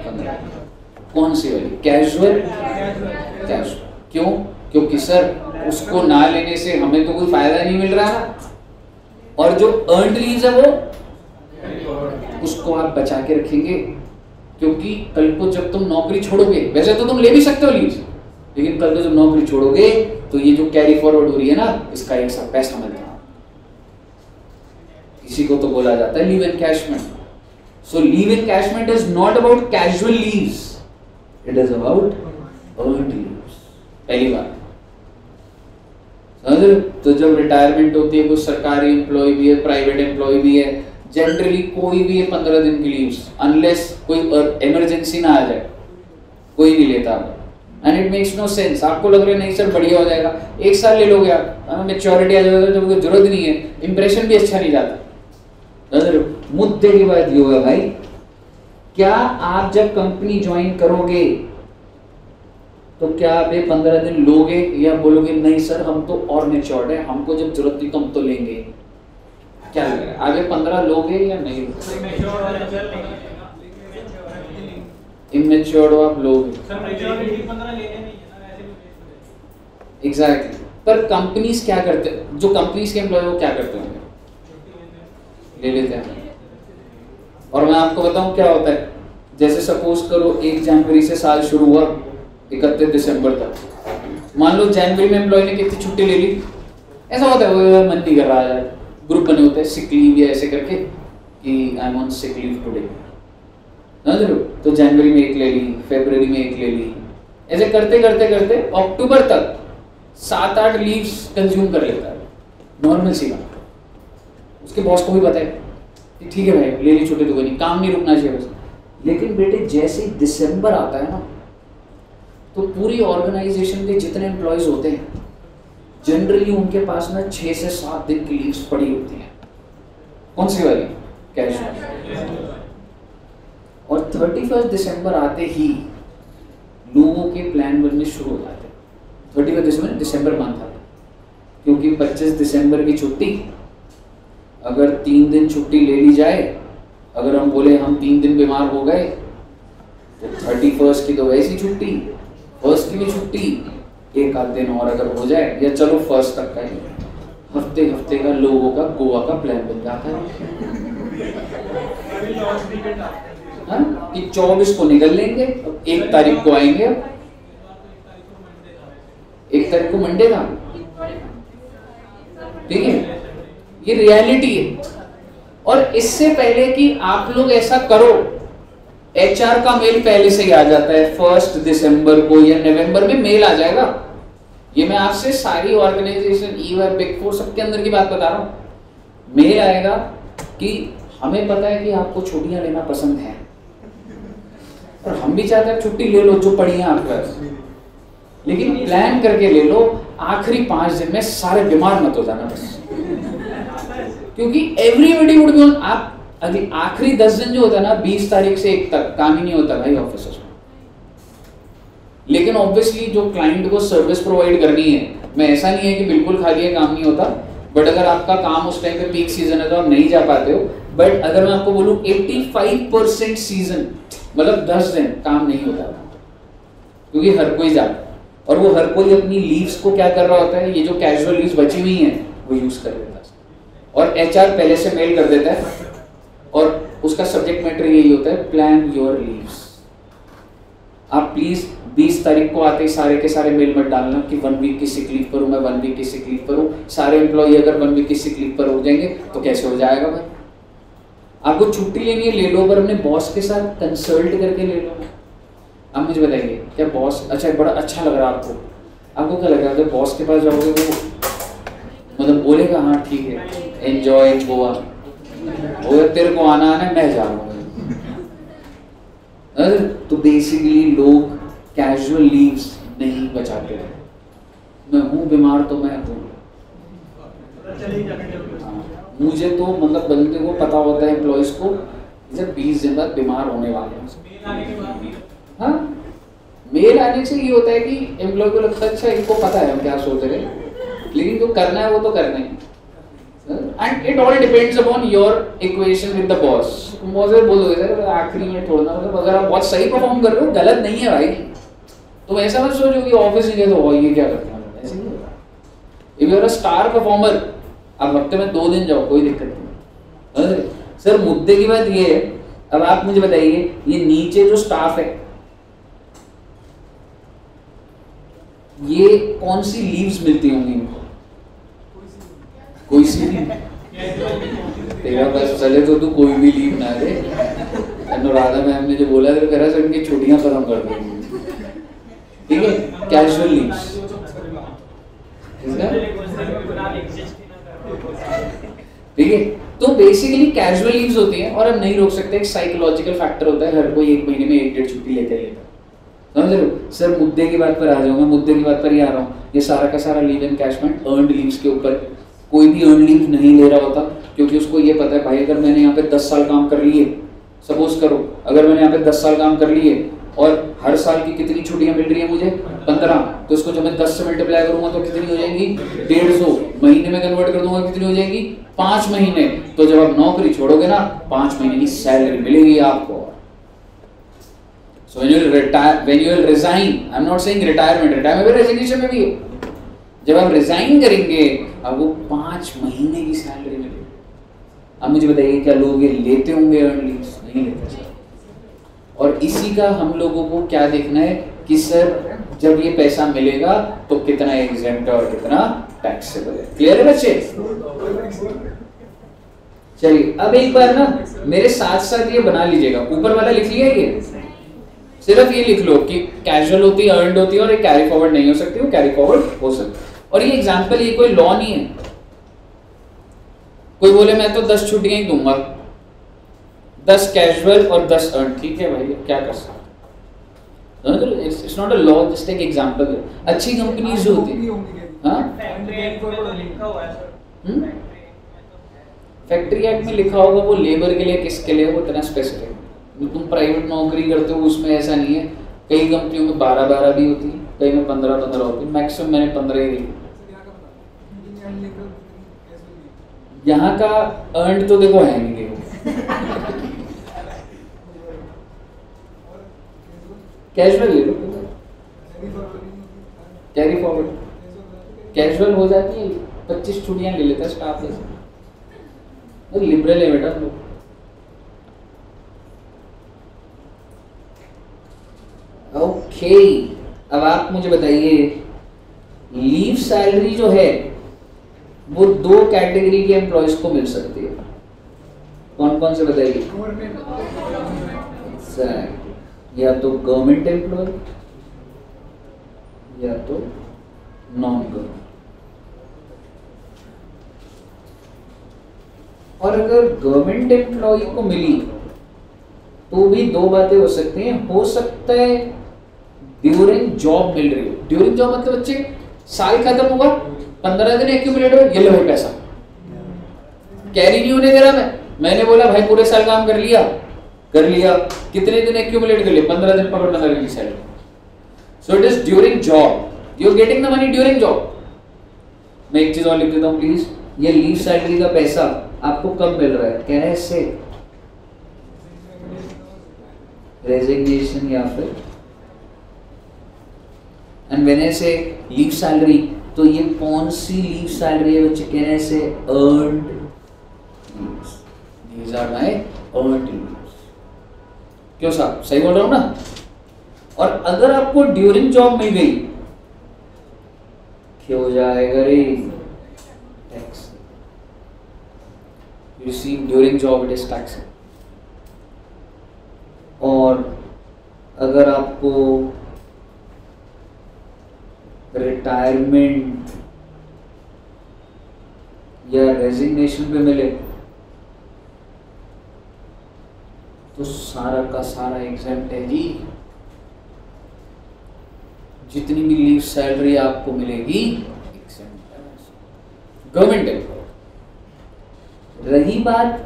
15। कौन सी वाली? कैजुअल। क्यों? क्योंकि सर उसको ना लेने से हमें तो कोई फायदा नहीं मिल रहा ना, और जो अर्नड लीव्स है वो उसको आप बचा के रखेंगे, क्योंकि कल को जब तुम नौकरी छोड़ोगे, वैसे तो तुम ले भी सकते हो लीव्स, लेकिन कल को जब नौकरी छोड़ोगे तो ये जो कैरी फॉरवर्ड हो रही है ना, इसका एक सा पैसा मिलता है। इसी को तो बोला जाता है leave encashment. So leave encashment is not about casual leaves, it is about earned leaves. पहली बात समझ। तो जब रिटायरमेंट होती है, कुछ सरकारी एम्प्लॉय भी है, प्राइवेट एम्प्लॉय भी है, जनरली कोई भी है 15 दिन की लीव्स, अनलेस कोई इमरजेंसी ना आ जाए, कोई नहीं लेता। And it makes no sense. आपको लग रहा है नहीं सर बढ़िया हो जाएगा, 1 साल ले लोगे आप, मैच्योरिटी आ जाएगा, जब कोई जरूरत नहीं है, इंप्रेशन भी अच्छा नहीं जाता। मुद्दे की बात ये है भाई, क्या आप जब कंपनी ज्वाइन करोगे तो क्या आप ये 15 दिन लोगे या बोलोगे नहीं सर हम तो और मैच्योर्ड है, हमको जब जरूरत थी तो हम तो लेंगे? क्या लग रहा है, आगे 15 लोगे या नहीं? इमेच्योर्ड हो आप लोगे। एग्जैक्टली। पर कंपनीज क्या करते हैं, जो कंपनीज के एम्प्लॉय वो क्या करते होंगे, ले लेते हैं। और मैं आपको बताऊं क्या होता है, जैसे सपोज करो 1 जनवरी से साल शुरू हुआ 31 दिसंबर तक, मान लो जनवरी में एम्प्लॉय ने कितनी छुट्टी ले ली, ऐसा होता है वो मन नहीं कर रहा है, ग्रुप बने होते हैं सिक लीव या ऐसे करके कि I am on sick leave today, तो जनवरी में 1 ले ली, फरवरी में 1 ले ली, ऐसे करते करते करते अक्टूबर तक 7-8 लीव्स कंज्यूम कर लेता है, नॉर्मल सी बात। उसके बॉस को भी पता है कि ठीक है भाई ले ली छुट्टी तो कोई नहीं, काम नहीं रुकना चाहिए बस। लेकिन बेटे जैसे ही दिसंबर आता है ना, तो पूरी ऑर्गेनाइजेशन के जितने एम्प्लॉयज होते हैं जनरली उनके पास ना 6 से 7 दिन की लीव्स पड़ी होती हैं। कौन सी वाली? कैजुअल। और 31 दिसंबर आते ही लोगों के प्लान बनने शुरू हो जाते हैं। 31 दिसंबर मंथ आता है, क्योंकि 25 दिसंबर की छुट्टी, अगर 3 दिन छुट्टी ले ली जाए, अगर हम बोले हम 3 दिन बीमार हो गए तो 31 की तो वैसी छुट्टी, 1st की भी छुट्टी, 1 आध दिन और अगर हो जाए, या चलो 1st तक का ही, हफ्ते का लोगों का गोवा का प्लान बन जाता है। कि 24 को निकल लेंगे, 1 तारीख को आएंगे, 1 तारीख को मंडे था, ठीक है, ये रियलिटी है। और इससे पहले कि आप लोग ऐसा करो, HR का मेल पहले से ही आ जाता है, 1 दिसंबर को या नवंबर में मेल आ जाएगा। ये मैं आपसे सारी ऑर्गेनाइजेशन, ईवाई, बिग 4 सबके अंदर की बात बता रहा हूं। मेल आएगा कि हमें पता है कि आपको छुट्टियां लेना पसंद है और हम भी चाहते हैं छुट्टी ले लो जो पड़ी है आपके पास, लेकिन प्लान करके ले लो, आखिरी 5 दिन में सारे बीमार मत हो जाना बस, क्योंकि एवरीबॉडी वुड बी ऑन। आप अगली आखिरी 10 दिन जो होता है ना, 20 तारीख से 1 तक काम ही नहीं होता भाई ऑफिस में। लेकिन ऑब्वियसली जो क्लाइंट को सर्विस प्रोवाइड करनी है, मैं ऐसा नहीं है कि बिल्कुल खाली है काम नहीं होता, बट अगर आपका काम उस टाइम पे पीक सीजन है तो आप नहीं जा पाते हो। बट अगर मैं आपको बोलूं 85% सीजन मतलब 10 दिन काम नहीं होता, क्योंकि हर कोई जाता है और वो हर कोई अपनी लीव्स को क्या कर रहा होता है, ये जो कैजुअल लीव्स बची हुई हैं वो यूज कर लेता है। और HR पहले से मेल कर देता है और उसका सब्जेक्ट मैटर यही होता है, प्लान योर लीव्स। आप प्लीज 20 तारीख को आते ही सारे के सारे मेल मत डालना कि 1 वीक की सिक लीव पर हूं, मैं 1 वीक की सिक लीव पर हूं। सारे एम्प्लॉय अगर 1 वीक की सिक लीव पर हो जाएंगे तो कैसे हो जाएगा भाई? आपको छुट्टी लेनी है ले लो, पर अपने बॉस के साथ कंसल्ट करके ले लो। आप मुझे बताइए, क्या बॉस अच्छा बड़ा अच्छा लग रहा है आपको क्या लग रहा है? जब बॉस के पास जाओगे वो मतलब बोलेगा हाँ ठीक है एंजॉय गोवा, वो तेरे को आना है मैं जा रहा हूँ। तो बेसिकली लोग कैजुअल लीव्स नहीं बचाते हैं। मैं हूँ बीमार तो मैं हूँ, मुझे तो मतलब बंदे को पता होता है एम्प्लॉइज को जब 20 दिन बाद बीमार होने वाले हैं। हाँ, मेल आने से ये होता है कि एम्प्लॉय को लगता है अच्छा इनको पता है हम क्या सोच रहे हैं, लेकिन जो करना है वो तो करना ही। And it all depends upon your equation with the boss. तुम बॉस से बोलोगे सर आखिरी में छोड़ना, मतलब अगर आप बहुत सही परफॉर्म कर रहे हो गलत नहीं है भाई, तुम ऐसा मत सोचो कि ऑफिस में गए तो ये क्या करते हैं, ऐसे नहीं होता। If you are a star performer, आप हफ्ते में 2 दिन जाओ कोई दिक्कत नहीं। सर मुद्दे की बात ये है, अब आप मुझे बताइए ये नीचे जो स्टाफ है ये कौन सी लीव्स मिलती होंगी इनको? कोई सी नहीं। तेरा बस चले तो तू कोई भी लीव ना दे। अनुराधा मैम ने जो बोला तो कह रहा सर इनकी छुट्टियां खत्म कर देंगे, ठीक है, कैजुअल लीव्स। ठीक है, तो बेसिकली कैजुअल लीव्स होती हैं और हम नहीं रोक सकते, एक साइकोलॉजिकल फैक्टर होता है, हर कोई 1 महीने में 1-1.5 छुट्टी लेते लेता है। समझ रहे हो? सर मुद्दे की बात पर आ जाऊंगा, मुद्दे की बात पर ही आ रहा हूँ। ये सारा का सारा लीव एनकैशमेंट अर्नड लीव्स के ऊपर, कोई भी अर्न लीव नहीं ले रहा होता क्योंकि उसको ये पता है भाई अगर मैंने यहाँ पे 10 साल काम कर लिए, सपोज करो अगर मैंने यहाँ पे 10 साल काम कर लिए और हर साल की कितनी छुट्टियां मिल रही है मुझे 15, तो इसको जब मैं 10 से मल्टीप्लाई करूंगा तो कितनी हो जाएंगी 150, महीने में कन्वर्ट कर दूंगा कितनी हो जाएगी 5 महीने। तो जब आप नौकरी छोड़ोगे ना 5 महीने की सैलरी मिलेगी आपको। So when you will resign, I'm not saying retirement भी resignation में भी है, जब आप रिजाइन करेंगे आपको 5 महीने की सैलरी मिलेगी। अब मुझे बताइए क्या लोग ये लेते होंगे अर्न लीव्स? नहीं लेते सर। और इसी का हम लोगों को क्या देखना है कि सर जब ये पैसा मिलेगा तो कितना एग्जेम्प्ट और कितना टैक्सेबल है। क्लियर है बच्चे? चलिए अब एक बार ना मेरे साथ साथ ये बना लीजिएगा, ऊपर वाला लिख लिया ये, सिर्फ ये लिख लो कि कैजुअल होती है, अर्नड होती है और ये कैरी फॉरवर्ड नहीं हो सकती, वो कैरी फॉरवर्ड हो सकती है। और ये एग्जांपल, ये कोई लॉ नहीं है। कोई बोले मैं तो 10 छुट्टियां ही दूंगा, 10 कैजुअल और 10 अर्न, ठीक है भाई क्या कर सकते, it's not a law, just एक एग्जांपल है। अच्छी कंपनीज जो होती है, हाँ फैक्ट्री एक्ट में लिखा होगा, वो लेबर के लिए किसके लिए, वो इतना स्पेसिफिक। तुम प्राइवेट नौकरी करते हो उसमें ऐसा नहीं है, कई कंपनियों में 12-12 भी होती है, कई में 15-15 होती है, मैक्सिमम मैंने 15 ही दी। यहाँ का अर्न तो देखो है नहीं, देखो कैजुअल ले लो, कैरी फॉरवर्ड कैजुअल हो जाती है, 25 छुट्टियां ले लेता है स्टाफ जैसे, लिबरल है बेटा लोग। ओके अब आप मुझे बताइए लीव सैलरी जो है वो 2 कैटेगरी के एम्प्लॉयज को मिल सकती है, कौन कौन से बताइए? या तो गवर्नमेंट एम्प्लॉय या तो नॉन गवर्नमेंट। और अगर गवर्नमेंट एम्प्लॉय को मिली तो भी 2 बातें हो सकती हैं। हो सकता है ड्यूरिंग जॉब मिल रही हो, ड्यूरिंग जॉब मतलब बच्चे साल खत्म हुआ, 15 दिन एक्यूमुलेट हुए, ये लो पैसा कैरी नहीं होने दे रहा मैंने बोला भाई पूरे साल काम कर लिया, कितने दिन एक्यूमुलेट कर लिए? 15 दिन पकड़ 15 दिन की salary. So it is during job, you are getting the money during job. मैं एक चीज और लिख देता हूं प्लीज, ये लीव सैलरी का पैसा आपको कब मिल रहा है? कैन आई से रेजिग्नेशन या फिर, एंड व्हेन आई से लीव सैलरी तो ये कौन सी लीव सैलरी है बच्चे? Can I say earned leaves, these are my earned leaves. क्यों साहब सही बोल रहा हूं ना? और अगर आपको ड्यूरिंग जॉब मिल गई क्या हो जाएगा रे? Tax. You see during job it is tax. और अगर आपको रिटायरमेंट या रेजिग्नेशन पे मिले तो सारा का सारा एग्जेम्प्ट है जी। जितनी भी लीव सैलरी आपको मिलेगी एग्जेम्प्ट है, गवर्नमेंट एम्प्लॉय। रही बात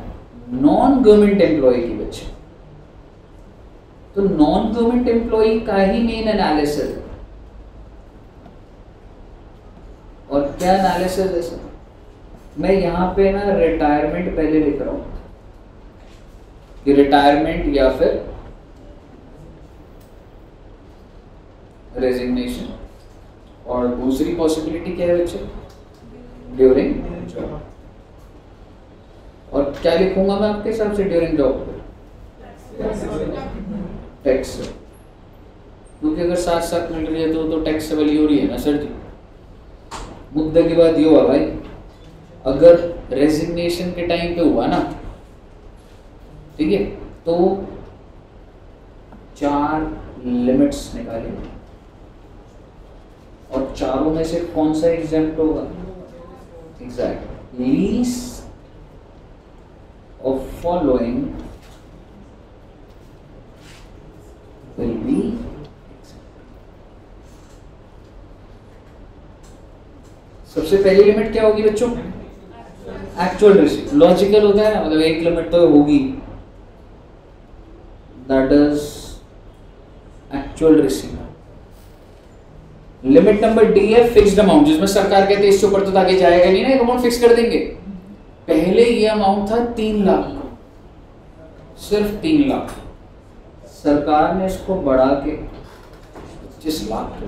नॉन गवर्नमेंट एम्प्लॉय की बच्चे, तो नॉन गवर्नमेंट एम्प्लॉय का ही मेन एनालिसिस है। और क्या एनालिसिस है सर? मैं यहाँ पे ना रिटायरमेंट पहले लिख रहा हूँ कि रिटायरमेंट या फिर रेजिग्नेशन, और दूसरी पॉसिबिलिटी क्या है बच्चे? During job. और क्या लिखूंगा मैं आपके हिसाब से ड्यूरिंग जॉब? टैक्स, क्योंकि अगर साथ साथ मिल रही है तो टैक्सेबल ही हो रही है ना सर जी। मुद्दे की बात ये हुआ भाई, अगर रेजिग्नेशन के टाइम पे हुआ ना, ठीक है, तो 4 लिमिट्स निकाले और चारों में से कौन सा एग्जेम्प्ट होगा? Exact least of following will be. सबसे पहली लिमिट क्या होगी बच्चों? Actual receipt. लॉजिकल होता है ना, मतलब एक लिमिट तो होगी, that is actual receipt. Limit number D है फिक्स्ड अमाउंट, जिसमें सरकार कहते हैं इससे ऊपर तो आगे जाएगा नहीं ना, एक अमाउंट फिक्स कर देंगे। पहले ये अमाउंट था 3 लाख, सिर्फ 3 लाख। सरकार ने इसको बढ़ा के 25 लाख।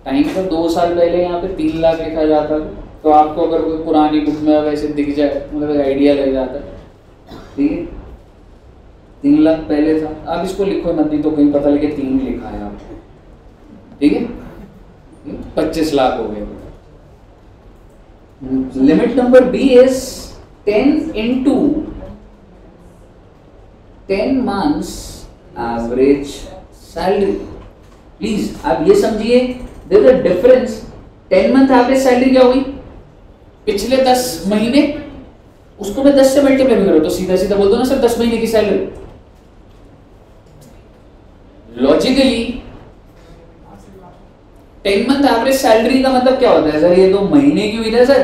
टाइम तो 2 साल पहले यहाँ पे 3 लाख लिखा जाता, तो आपको अगर कोई पुरानी बुक में वैसे दिख जाए मतलब आइडिया लग जाता, ठीक है। 3 लाख पहले था, आप इसको लिखो मत, नहीं तो कहीं पता लगे 3 लिखा है आपको, ठीक है। 25 लाख हो गए। Limit number B is 10 into 10 months average salary. Please आप ये समझिए, there is a difference. 10 month average salary क्या हुई? पिछले 10 महीने, उसको मैं 10 से मल्टीप्लाई करो तो सीधा सीधा बोल दो ना सर 10 महीने की salary. Logically 10 month average salary का मतलब क्या होता है सर? ये 2 महीने की हुई ना सर,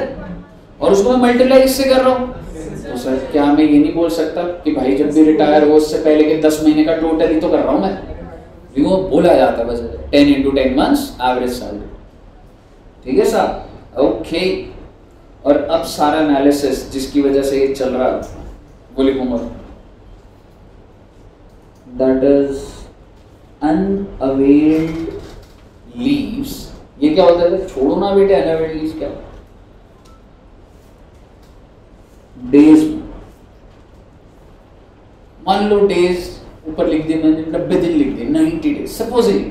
और उसको मैं मल्टीप्लाई इससे कर रहा हूं, तो सर क्या मैं ये नहीं बोल सकता कि भाई जब भी रिटायर हो उससे पहले के 10 महीने का टोटल ही तो कर रहा हूं मैं? वो बोला जाता है बस 10 into 10 months एवरेज सैलरी, ठीक है साहब, ओके। और अब सारा एनालिसिस जिसकी वजह से ये चल रहा है वो लिखूंगा, दैट इज अनअवेल्ड लीव्स। ये क्या होता है? छोड़ो ना बेटे, अनअवेल्ड लीव्स क्या होता है? डेज, मान लो डेज ऊपर लिख दिए मैंने, 90 दिन लिख दिए, 90 डेज सपोजिंग,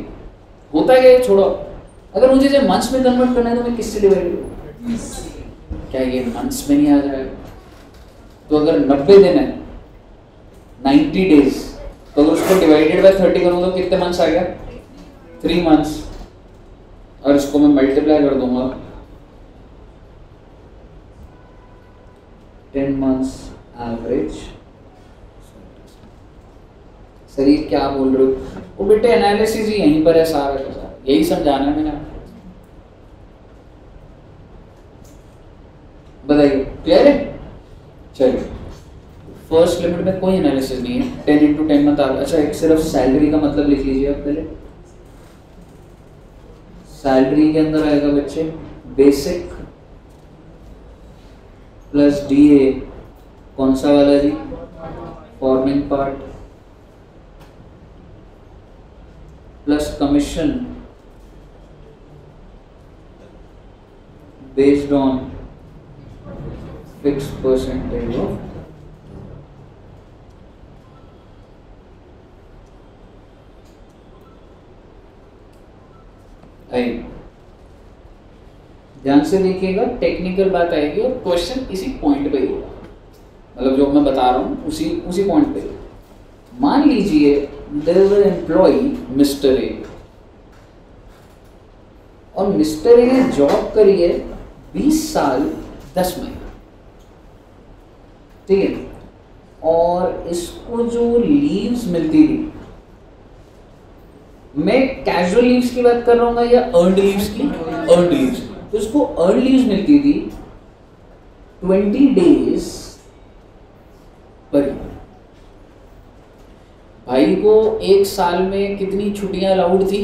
होता है क्या? छोड़ो, अगर मुझे जब मंथ्स में कन्वर्ट करना है तो मैं किससे डिवाइड करूं? क्या ये मंथ्स में नहीं आ जाएगा? तो अगर 90 दिन है, 90 डेज, तो अगर उसको डिवाइडेड बाय 30 करूं तो कितने मंथ्स आ गया? 3 मंथ्स। और इसको मैं मल्टीप्लाई कर दूंगा 10 months एवरेज। सर ये क्या बोल रहे हो? वो बेटे एनालिसिस ही यहीं पर है सारा का सारा, यही समझाना है मैंने। बताइए क्लियर है? चलिए, फर्स्ट लिमिट में कोई एनालिसिस नहीं है, 10 into 10 मंथ। अच्छा, एक सिर्फ सैलरी का मतलब लिख लीजिए आप पहले। सैलरी के अंदर आएगा बच्चे बेसिक प्लस डीए, कौन सा वाला जी? Forming part, plus commission based on fix percentage of. ध्यान से देखिएगा, टेक्निकल बात आएगी और क्वेश्चन इसी पॉइंट पे ही होगा, मतलब जो मैं बता रहा हूँ उसी पॉइंट पे। मान लीजिए there is an employee mister A, और मिस्टर ए ने जॉब करी है 20 साल 10 महीने, ठीक है। और इसको जो लीव्स मिलती थी, मैं कैजुअल लीव्स की बात कर रहा हूँ या अर्नड लीव्स की? Earned leaves. तो इसको अर्नड लीव्स मिलती थी 20 डेज पर। भाई को एक साल में कितनी छुट्टियां अलाउड थी?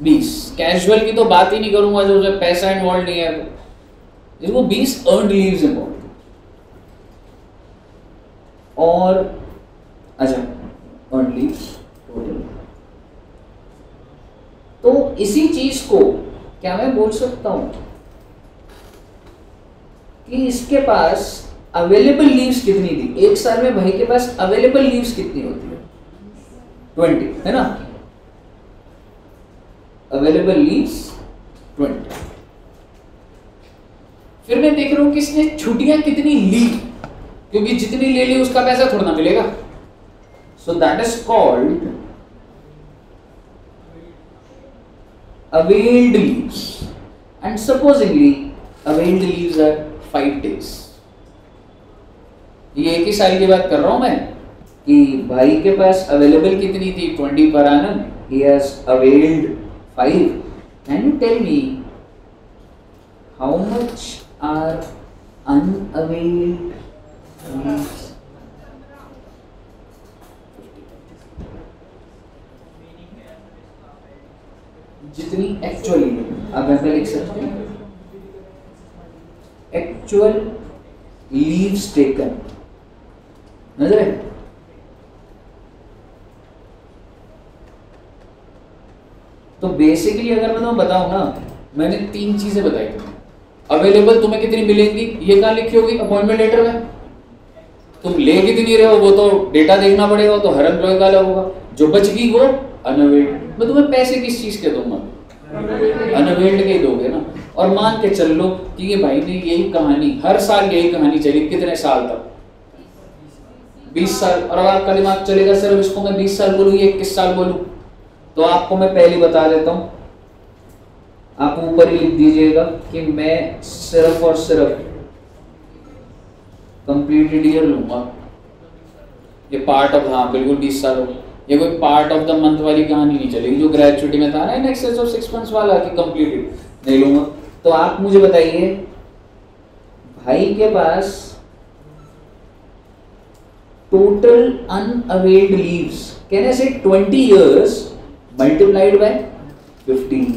20। कैजुअल की तो बात ही नहीं करूंगा, जो पैसा इन्वॉल्व नहीं है, इसको 20 अर्नड लीव्स इन्वॉल्व। और अच्छा, अर्नड लीव्स टोटल। तो इसी चीज को क्या मैं बोल सकता हूं कि इसके पास अवेलेबल लीव्स कितनी थी? एक साल में भाई के पास अवेलेबल लीव्स कितनी होती है? 20, है ना? Available leaves 20। फिर मैं देख रहा हूं कि इसने छुट्टियां कितनी ली, क्योंकि जितनी ले ली उसका पैसा थोड़ा ना मिलेगा। So that is called availed leaves, and supposingly availed leaves are 5 days। ये एक ही साल की बात कर रहा हूं मैं कि भाई के पास अवेलेबल कितनी थी? 20 per annum, he has availed 5। Can you tell me how much are unavailed leaves? जितनी एक्चुअली आप ऐसा लिख सकते हैं, एक्चुअल लीव्स टेकन, नजर है? तो बेसिकली अगर मैं तुम्हें बताऊं ना, मैंने 3 चीजें बताई तुम्हें। अवेलेबल तुम्हें कितनी मिलेंगी, ये कहाँ लिखी होगी अपॉइंटमेंट लेटर में। तुम ले कितनी रहे हो वो तो डेटा देखना पड़ेगा, तो हर एम्प्लॉय का अलग होगा। जो बच गई वो अनअवेल्ड। मैं तुम्हें पैसे किस चीज के दूंगा, अनअवेल्ड के ही दोगे ना। और मान के चल लो कि ये भाई ने यही कहानी हर साल यही कहानी चली, कितने साल तक, 20 साल। और अब आपका दिमाग चलेगा सर इसको मैं 20 साल बोलूँ, 21 साल बोलूँ, तो आपको मैं पहले बता देता हूं, आप ऊपर ही लिख दीजिएगा कि मैं सिर्फ और सिर्फ कंप्लीटेड ईयर लूंगा। ये पार्ट ऑफ, हाँ बिल्कुल 20 साल हो, ये कोई पार्ट ऑफ द मंथ वाली कहानी नहीं चलेगी जो ग्रेजुएटी में था ना, इन एक्सेस ऑफ 6 मंथ्स वाला कि कंप्लीटेड नहीं लूंगा। तो आप मुझे बताइए, भाई के पास total unavailed leaves, can I say 20 years multiplied by 15,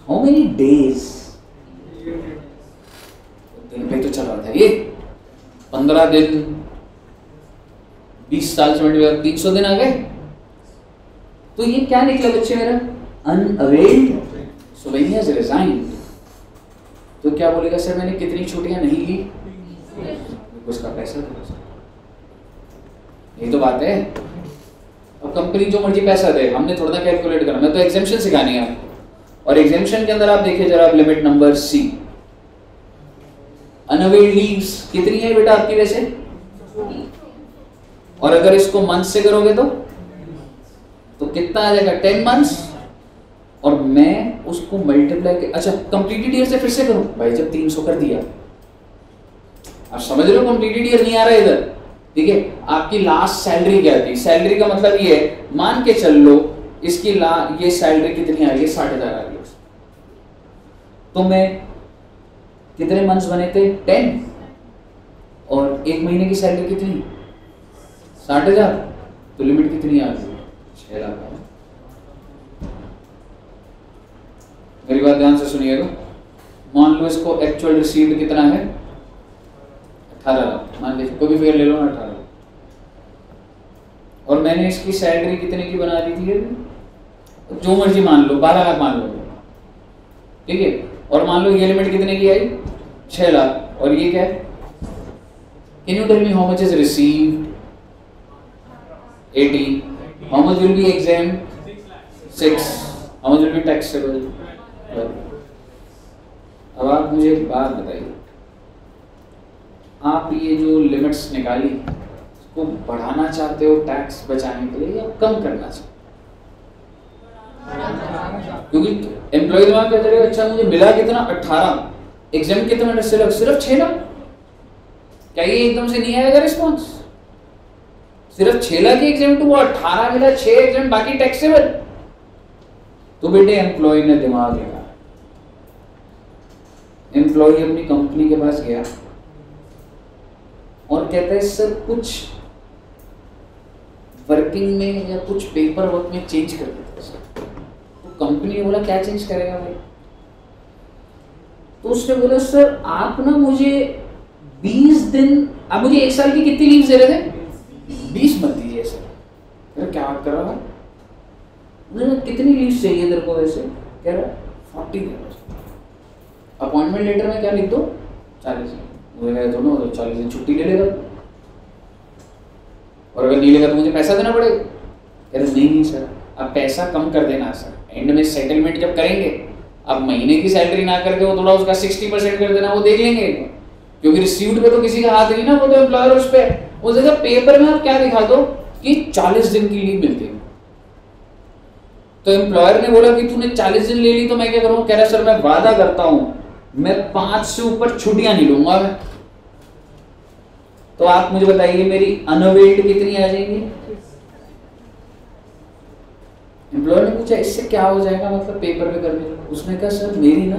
how many days? दिन पे तो चल रहा था ये 15 दिन, 20 साल से 300 दिन आ गए। तो ये क्या निकला बच्चे मेरा, unavailed. So when he has resigned, तो क्या बोलेगा सर मैंने कितनी छुट्टियां नहीं ली, उसका पैसा दो। यही तो बात है। अब कंपनी जो मर्जी पैसा दे, हमने थोड़ा ना कैलकुलेट करना, मैं तो एग्जेम्पशन सिखानी है आपको। और एग्जेम्पशन के अंदर आप देखिए जरा, आप limit number C, unavailed leaves कितनी है बेटा आपकी वैसे, और अगर इसको मंथ से करोगे तो कितना आ जाएगा, 10 months। और मैं उसको मल्टीप्लाई के, अच्छा कंप्लीटेड ईयर से फिर से करूं भाई, जब 300 कर दिया, आप समझ रहे हो कंप्लीटेड ईयर नहीं आ रहा है इधर, ठीक है। आपकी लास्ट सैलरी क्या थी, सैलरी का मतलब ये है, मान के चल लो इसकी ये सैलरी कितनी आ रही है, 60,000 आ रही है। तो मैं कितने मंथ्स बने थे, 10, और 1 महीने की सैलरी कितनी, 60,000, तो लिमिट कितनी आ रही है, 6 लाख। मेरी बात ध्यान से सुनिएगा, मान लो इसको एक्चुअल रिसीव्ड कितना है, 18 लाख मान लीजिए, कोई भी फिगर ले लो ना, 18 लाख। और मैंने इसकी सैलरी कितने की बना दी थी, जो मर्जी मान लो, 12 लाख मान लो, ठीक है। और मान लो ये लिमिट कितने की आई, 6 लाख। और ये क्या है, can you tell me how much is received, 80, how much will be exam, 6, how much will be taxable. अब आप मुझे एक बात बताइए, आप ये जो लिमिट्स निकाली इसको बढ़ाना चाहते हो टैक्स बचाने के लिए या कम करना चाहते हो? क्योंकि एम्प्लॉय दिमाग कहते रहे अच्छा मुझे मिला कितना, 18, एग्जाम कितना, सिर्फ 6 लाख। क्या ये एकदम से नहीं आएगा रिस्पॉन्स, सिर्फ 6 लाख की एग्जाम टू, 18 मिला, 6 एग्जाम बाकी टैक्सेबल। तो बेटे एम्प्लॉय ने दिमाग लगा, एम्प्लॉय अपनी कंपनी के पास गया और कहता है सर कुछ वर्किंग में या कुछ पेपर वर्क में चेंज कर देते सर। तो कंपनी ने बोला क्या चेंज करेगा भाई, तो उसने बोला सर आप ना मुझे 20 दिन, आप मुझे 1 साल की कितनी लीव दे रहे थे, 20 मत दीजिए सर। क्या बात कर रहा है, कितनी लीव चाहिए तेरे को वैसे, कह रहा 40 दिन। अपॉइंटमेंट लेटर में क्या लिख दो, 40 दिन, दोनों 40 दिन छुट्टी ले लेगा, और अगर नहीं लेगा तो मुझे पैसा देना पड़ेगा। कह रहे नहीं सर, अब पैसा कम कर देना सर, एंड में सेटलमेंट जब करेंगे, अब महीने की सैलरी ना करके वो थोड़ा उसका 60% कर देना, वो देख लेंगे, क्योंकि रिसीव्ड पे तो किसी का हाथ नहीं ना, वो तो एम्प्लॉयर उस पर, उस जगह पेपर में आप क्या दिखा दो कि 40 दिन की लीव मिलती है। तो एम्प्लॉयर ने बोला कि तूने 40 दिन ले ली तो मैं क्या करूँ, कह रहा सर मैं वादा करता हूं मैं 5 से ऊपर छुट्टियां नहीं लूंगा मैं। तो आप मुझे बताइए मेरी अनअवेल्ड कितनी आ जाएंगी। एम्प्लॉयर ने पूछा इससे क्या हो जाएगा, मतलब पेपर पे करने, उसने कहा सर मेरी ना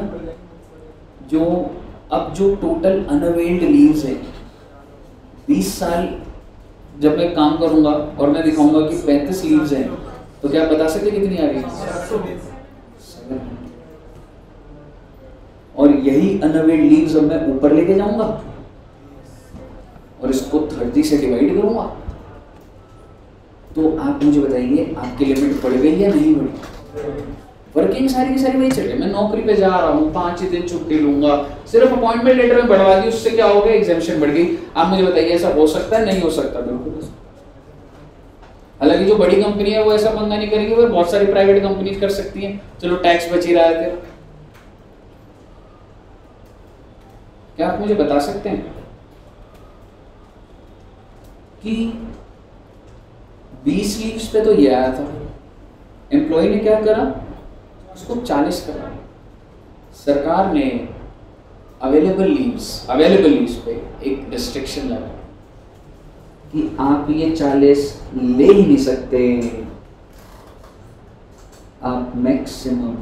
जो टोटल अनअवेल्ड लीव्स है 20 साल जब मैं काम करूंगा और मैं दिखाऊंगा कि 35 लीव्स हैं, तो क्या आप बता सकते कितनी आ रही है, और यही अनअवेल्ड लीव्स अब मैं ऊपर लेके जाऊंगा और इसको 30 से डिवाइड करूंगा, तो आप मुझे बताइए आपकी लिमिट बढ़ गई या नहीं बढ़ी, वर्किंग सारी की सारी वही चल रही है। मैं नौकरी पे जा रहा हूँ, 5 ही दिन छुट्टी लूंगा, सिर्फ अपॉइंटमेंट लेटर में बढ़वा दी, उससे क्या हो गया, एग्जेम्पशन बढ़ गई। आप मुझे बताइए ऐसा हो सकता है? नहीं हो सकता, बिल्कुल। हालांकि जो बड़ी कंपनी है वो ऐसा पंगा नहीं करेगी, वो बहुत सारी प्राइवेट कंपनीज कर सकती हैं, चलो टैक्स बच ही रहा है फिर। क्या आप मुझे बता सकते हैं कि 20 लीव्स पे तो ये आया था, एम्प्लॉय ने क्या करा, उसको 40 करा। सरकार ने अवेलेबल लीव्स पे एक रिस्ट्रिक्शन लगा कि आप ये 40 ले ही नहीं सकते, आप मैक्सिमम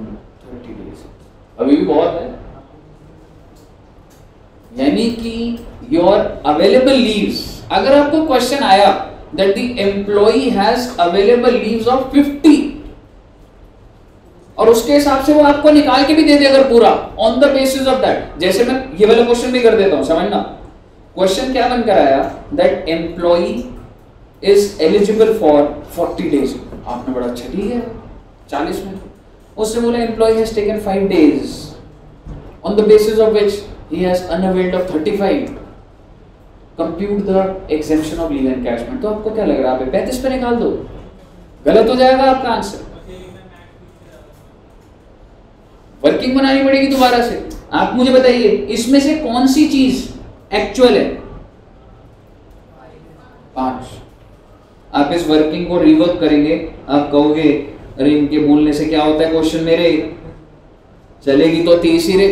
30 डेज, अभी भी बहुत है। यानी कि योर अवेलेबल लीव्स, अगर आपको क्वेश्चन आया that the employee has available leaves of 50 और उसके हिसाब से वो आपको निकाल के भी दे दे अगर पूरा, on the basis of that, जैसे मैं ये वाला क्वेश्चन भी कर देता हूं, समझना। क्वेश्चन क्या बनकर आया, that employee is eligible for 40 days. आपने बड़ा अच्छा, ठीक है 40 में, उसने बोला employee has taken 5 days on the basis of which he has unavailed of 35, compute the exemption of leave encashment। तो आपको क्या लग रहा है, आप 35 पे निकाल दो, गलत हो जाएगा आपका आंसर। वर्किंग बनानी पड़ेगी दोबारा से। आप मुझे बताइए इसमें से कौन सी चीज एक्चुअल है? 5। आप इस वर्किंग को रिवर्क करेंगे, आप कहोगे अरे इनके बोलने से क्या होता है, क्वेश्चन मेरे चलेगी तो 30 ही रे,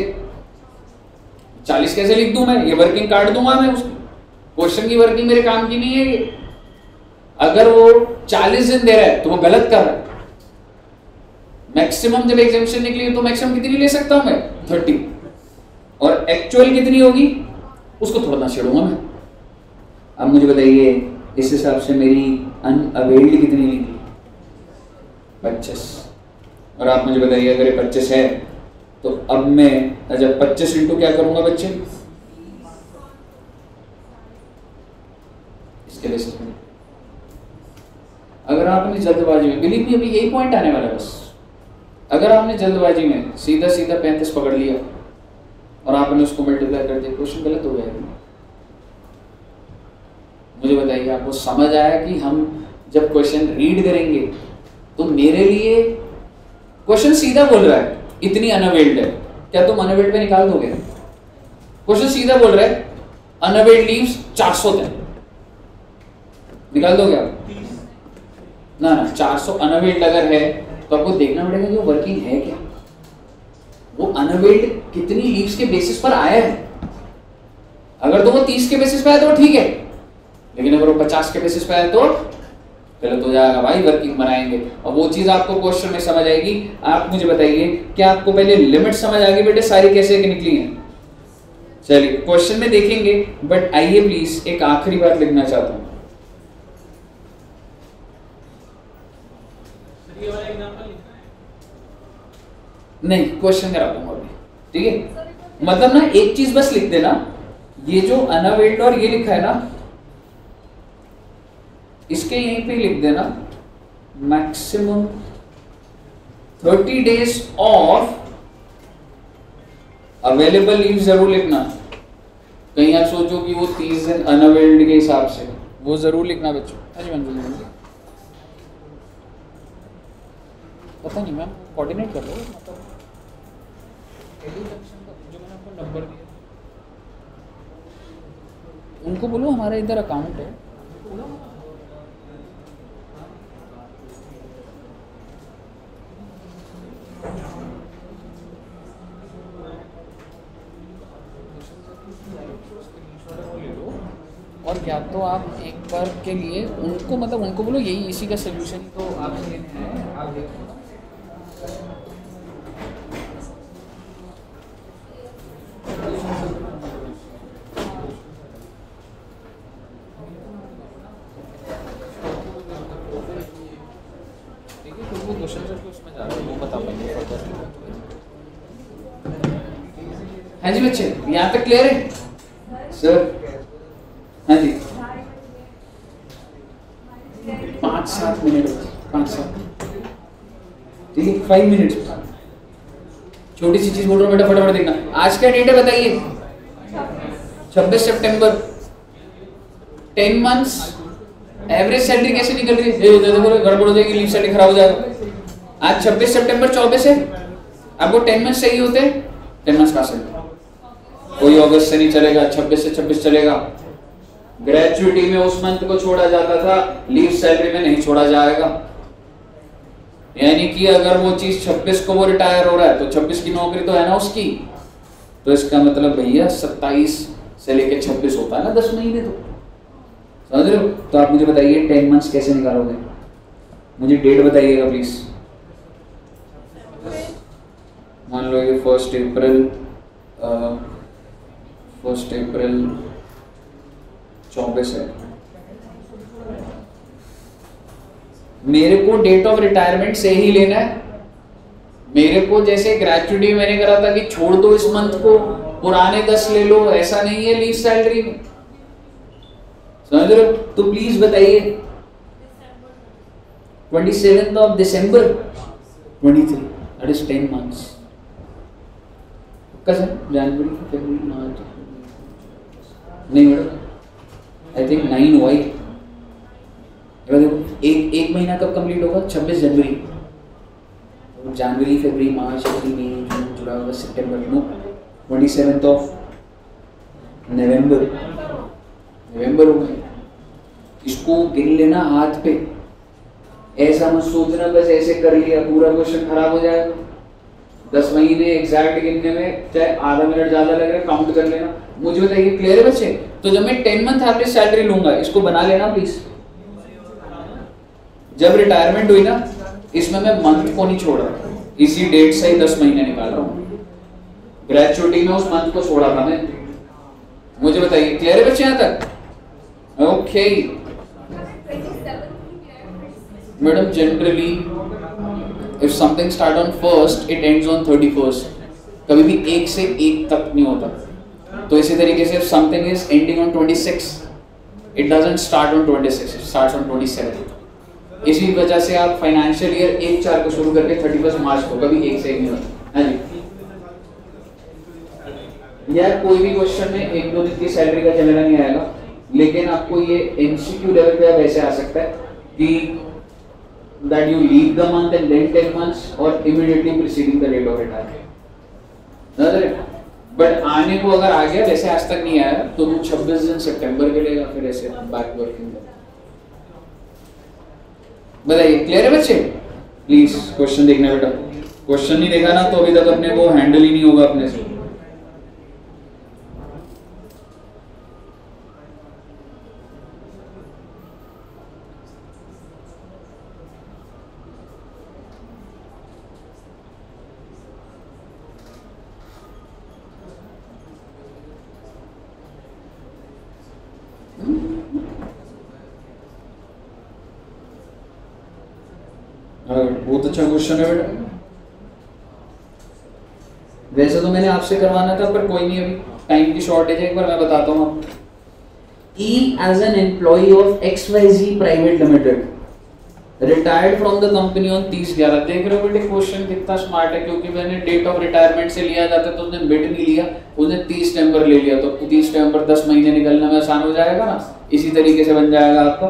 40 कैसे लिख दूं मैं, ये वर्किंग काट दूंगा मैं, उसकी क्वेश्चन की वर्किंग मेरे काम की नहीं है ये। अगर वो 40 दिन दे रहा है तो वो गलत कर रहा है। मैक्सिमम जब एग्जेम्पशन निकली तो मैक्सिमम कितनी ले सकता हूं मैं, 30, और एक्चुअल कितनी होगी उसको थोड़ा ना छेड़ूंगा मैं। अब मुझे बताइए इस हिसाब से मेरी अनअवेल्ड कितनी निकली, 25। और आप मुझे बताइए अगर ये 25 है तो अब मैं जब 25 इंटू क्या करूंगा बच्चे, इसके बेसिस पे। अगर आपने जल्दबाजी में, बिलीव मी अभी यही पॉइंट आने वाला है बस, अगर आपने जल्दबाजी में सीधा 35 पकड़ लिया और आपने उसको मल्टीप्लाई कर दिया, क्वेश्चन गलत हो गया। मुझे बताइए आपको समझ आया कि हम जब क्वेश्चन रीड करेंगे तो मेरे लिए क्वेश्चन सीधा बोल रहा है इतनी अनअवेल्ड है, क्या तुम अनअवेल्ड पे निकाल दोगे? क्वेश्चन सीधा बोल रहा है अनअवेल्ड लीव्स 400 थे, निकाल दोगे आप? ना 400 अनअवेल्ड अगर है तो आपको देखना पड़ेगा कि वो वर्किंग है क्या, वो अनअवेल्ड कितनी लीव्स के बेसिस पर आया है। अगर तो वो 30 के बेसिस पे आया तो ठीक है, लेकिन अगर वो 50 के बेसिस पे आया तो गलत हो जाएगा भाई, वर्किंग बनाएंगे। और वो चीज आपको क्वेश्चन में समझ आएगी। आप मुझे बताइए क्या आपको पहले लिमिट समझ आ गई बेटे सारी कैसे निकली हैं? चलिए क्वेश्चन में देखेंगे, बट आइए प्लीज एक आखिरी बात लिखना चाहता हूं। नहीं क्वेश्चन करा दूंगा अभी, ठीक है? मतलब ना एक चीज बस लिख देना, ये जो अनअवेल्ड और ये लिखा है ना, इसके यहीं पे लिख देना maximum 30 days of available leave जरूर लिखना। कहीं आप सोचो कि वो 30 दिन अनअवेल्ड के हिसाब से, वो जरूर लिखना बच्चों। पता नहीं मैम कोऑर्डिनेट कर लो, मतलब जो मैंने आपको नंबर दिया उनको बोलो हमारा इधर अकाउंट है, और या तो आप एक बार के लिए उनको, मतलब उनको बोलो यही इसी का सोल्यूशन तो आपसे लेना है, आप देखो। ठीक है, तो वो क्वेश्चन सर उसमें जा रहा है, वो बता पाएंगे। हाँ जी बच्चे, यहाँ तक क्लियर है सर? हाँ जी 5-7 मिनट, 5-7, ठीक है 5 मिनट्स। छोटी सी चीज बोल रहा हूँ बेटा, फटाफट देखना। आज क्या डेट है बताइए? 26 सितंबर। 10 मंथ्स एवरेज सैलरी कैसे निकल रही है? गड़बड़ हो जाएगी, लीव सैलरी खराब हो जाएगा। आज 26 सितंबर 24 है, आपको 10 मंथ्स चाहिए होते हैं। 10 मंथ्स कहां से? कोई अगस्त से नहीं चलेगा, 26 से 26 चलेगा। ग्रेजुएटी में उस मंथ को छोड़ा जाता था, लीव सैलरी में नहीं छोड़ा जाएगा। यानी कि अगर वो चीज 26 को वो रिटायर हो रहा है तो 26 की नौकरी तो है ना उसकी, तो इसका मतलब भैया 27 से लेके 26 होता है ना, 10 महीने। तो समझ रहे हो? तो आप मुझे बताइए 10 मंथ्स कैसे निकालोगे? मुझे डेट बताइएगा प्लीज। मान लो ये 1 अप्रैल 24 है। मेरे को डेट ऑफ रिटायरमेंट से ही लेना है। मेरे को जैसे ग्रेजुएटी मैंने करा था कि छोड़ दो इस मंथ को, पुराने 10 ले लो, ऐसा नहीं है लीव सैलरी में। समझ रहे हो? तो प्लीज बताइए 27th of December 23, that is 10 months। कब? जनवरी, फरवरी, मार्च, नहीं मैडम, आई थिंक 9 हुआ ही। देखो एक महीना कब कंप्लीट होगा? 26 जनवरी। जनवरी, फरवरी, मार्च, अप्रैल, मई, जून, जुलाई, अगस्त, सितंबर, नो 27th of नवंबर हो गए। इसको गिन लेना हाथ पे, ऐसा मत सोचना बस ऐसे कर लिया पूरा क्वेश्चन खराब हो जाएगा। 10 महीने एग्जैक्ट गिनने में चाहे आधा मिनट ज्यादा लग रहा है, काउंट कर लेना। मुझे बताइए क्लियर है बच्चे? तो जब मैं 10 मंथ एवरेज सैलरी लूंगा, इसको बना लेना प्लीज। जब रिटायरमेंट हुई ना, इसमें मैं मंथ को नहीं छोड़ रहा, इसी डेट से ही 10 महीने निकाल रहा हूँ। ग्रेजुएटी में उस मंथ को छोड़ा था मैं। मुझे बताइए क्लियर है बच्चे यहाँ तक? Okay madam, generally if something start on 1st it ends on 31st, कभी भी 1 से 1 तक नहीं होता। तो इसी तरीके से if something is ending on 26 it doesn't start on 26, it starts on 27। इसी वजह से आप फाइनेंशियल ईयर 1/4 को शुरू करके 31 मार्च को कभी 1 से 1 नहीं होता। हाँ जी यार, कोई भी क्वेश्चन में 1-2 दिन की सैलरी का चलना नहीं आएगा, लेकिन आपको ये एमसीक्यू लेवल पे वैसे आ सकता है कि that you leave the month and then 10 months or immediately preceding the date of retirement। But आने को अगर आ गया, वैसे आज तक नहीं आया, तो वो 26 दिन सितंबर के लेगा, फिर ऐसे बैक वर्किंग। बताइए क्लियर है बच्चे? प्लीज क्वेश्चन देखना बेटा। क्वेश्चन नहीं देखा ना तो अभी तक अपने को हैंडल ही नहीं होगा अपने से। बहुत अच्छा क्वेश्चन है बेटा। वैसे तो मैंने आपसे करवाना था पर कोई नहीं, अभी टाइम की शॉर्टेज है। एक बार मैं बताता हूँ आपको। E as an employee of XYZ Private Limited retired from the company on 30/11। देख रहे हो बेटे क्वेश्चन कितना स्मार्ट है, क्योंकि मैंने डेट ऑफ रिटायरमेंट से लिया जाता तो उसने मिड नहीं लिया, उसने 30 सितंबर ले लिया, तो 30 सितंबर 10 महीने निकलने में आसान हो जाएगा ना। इसी तरीके से बन जाएगा आपका।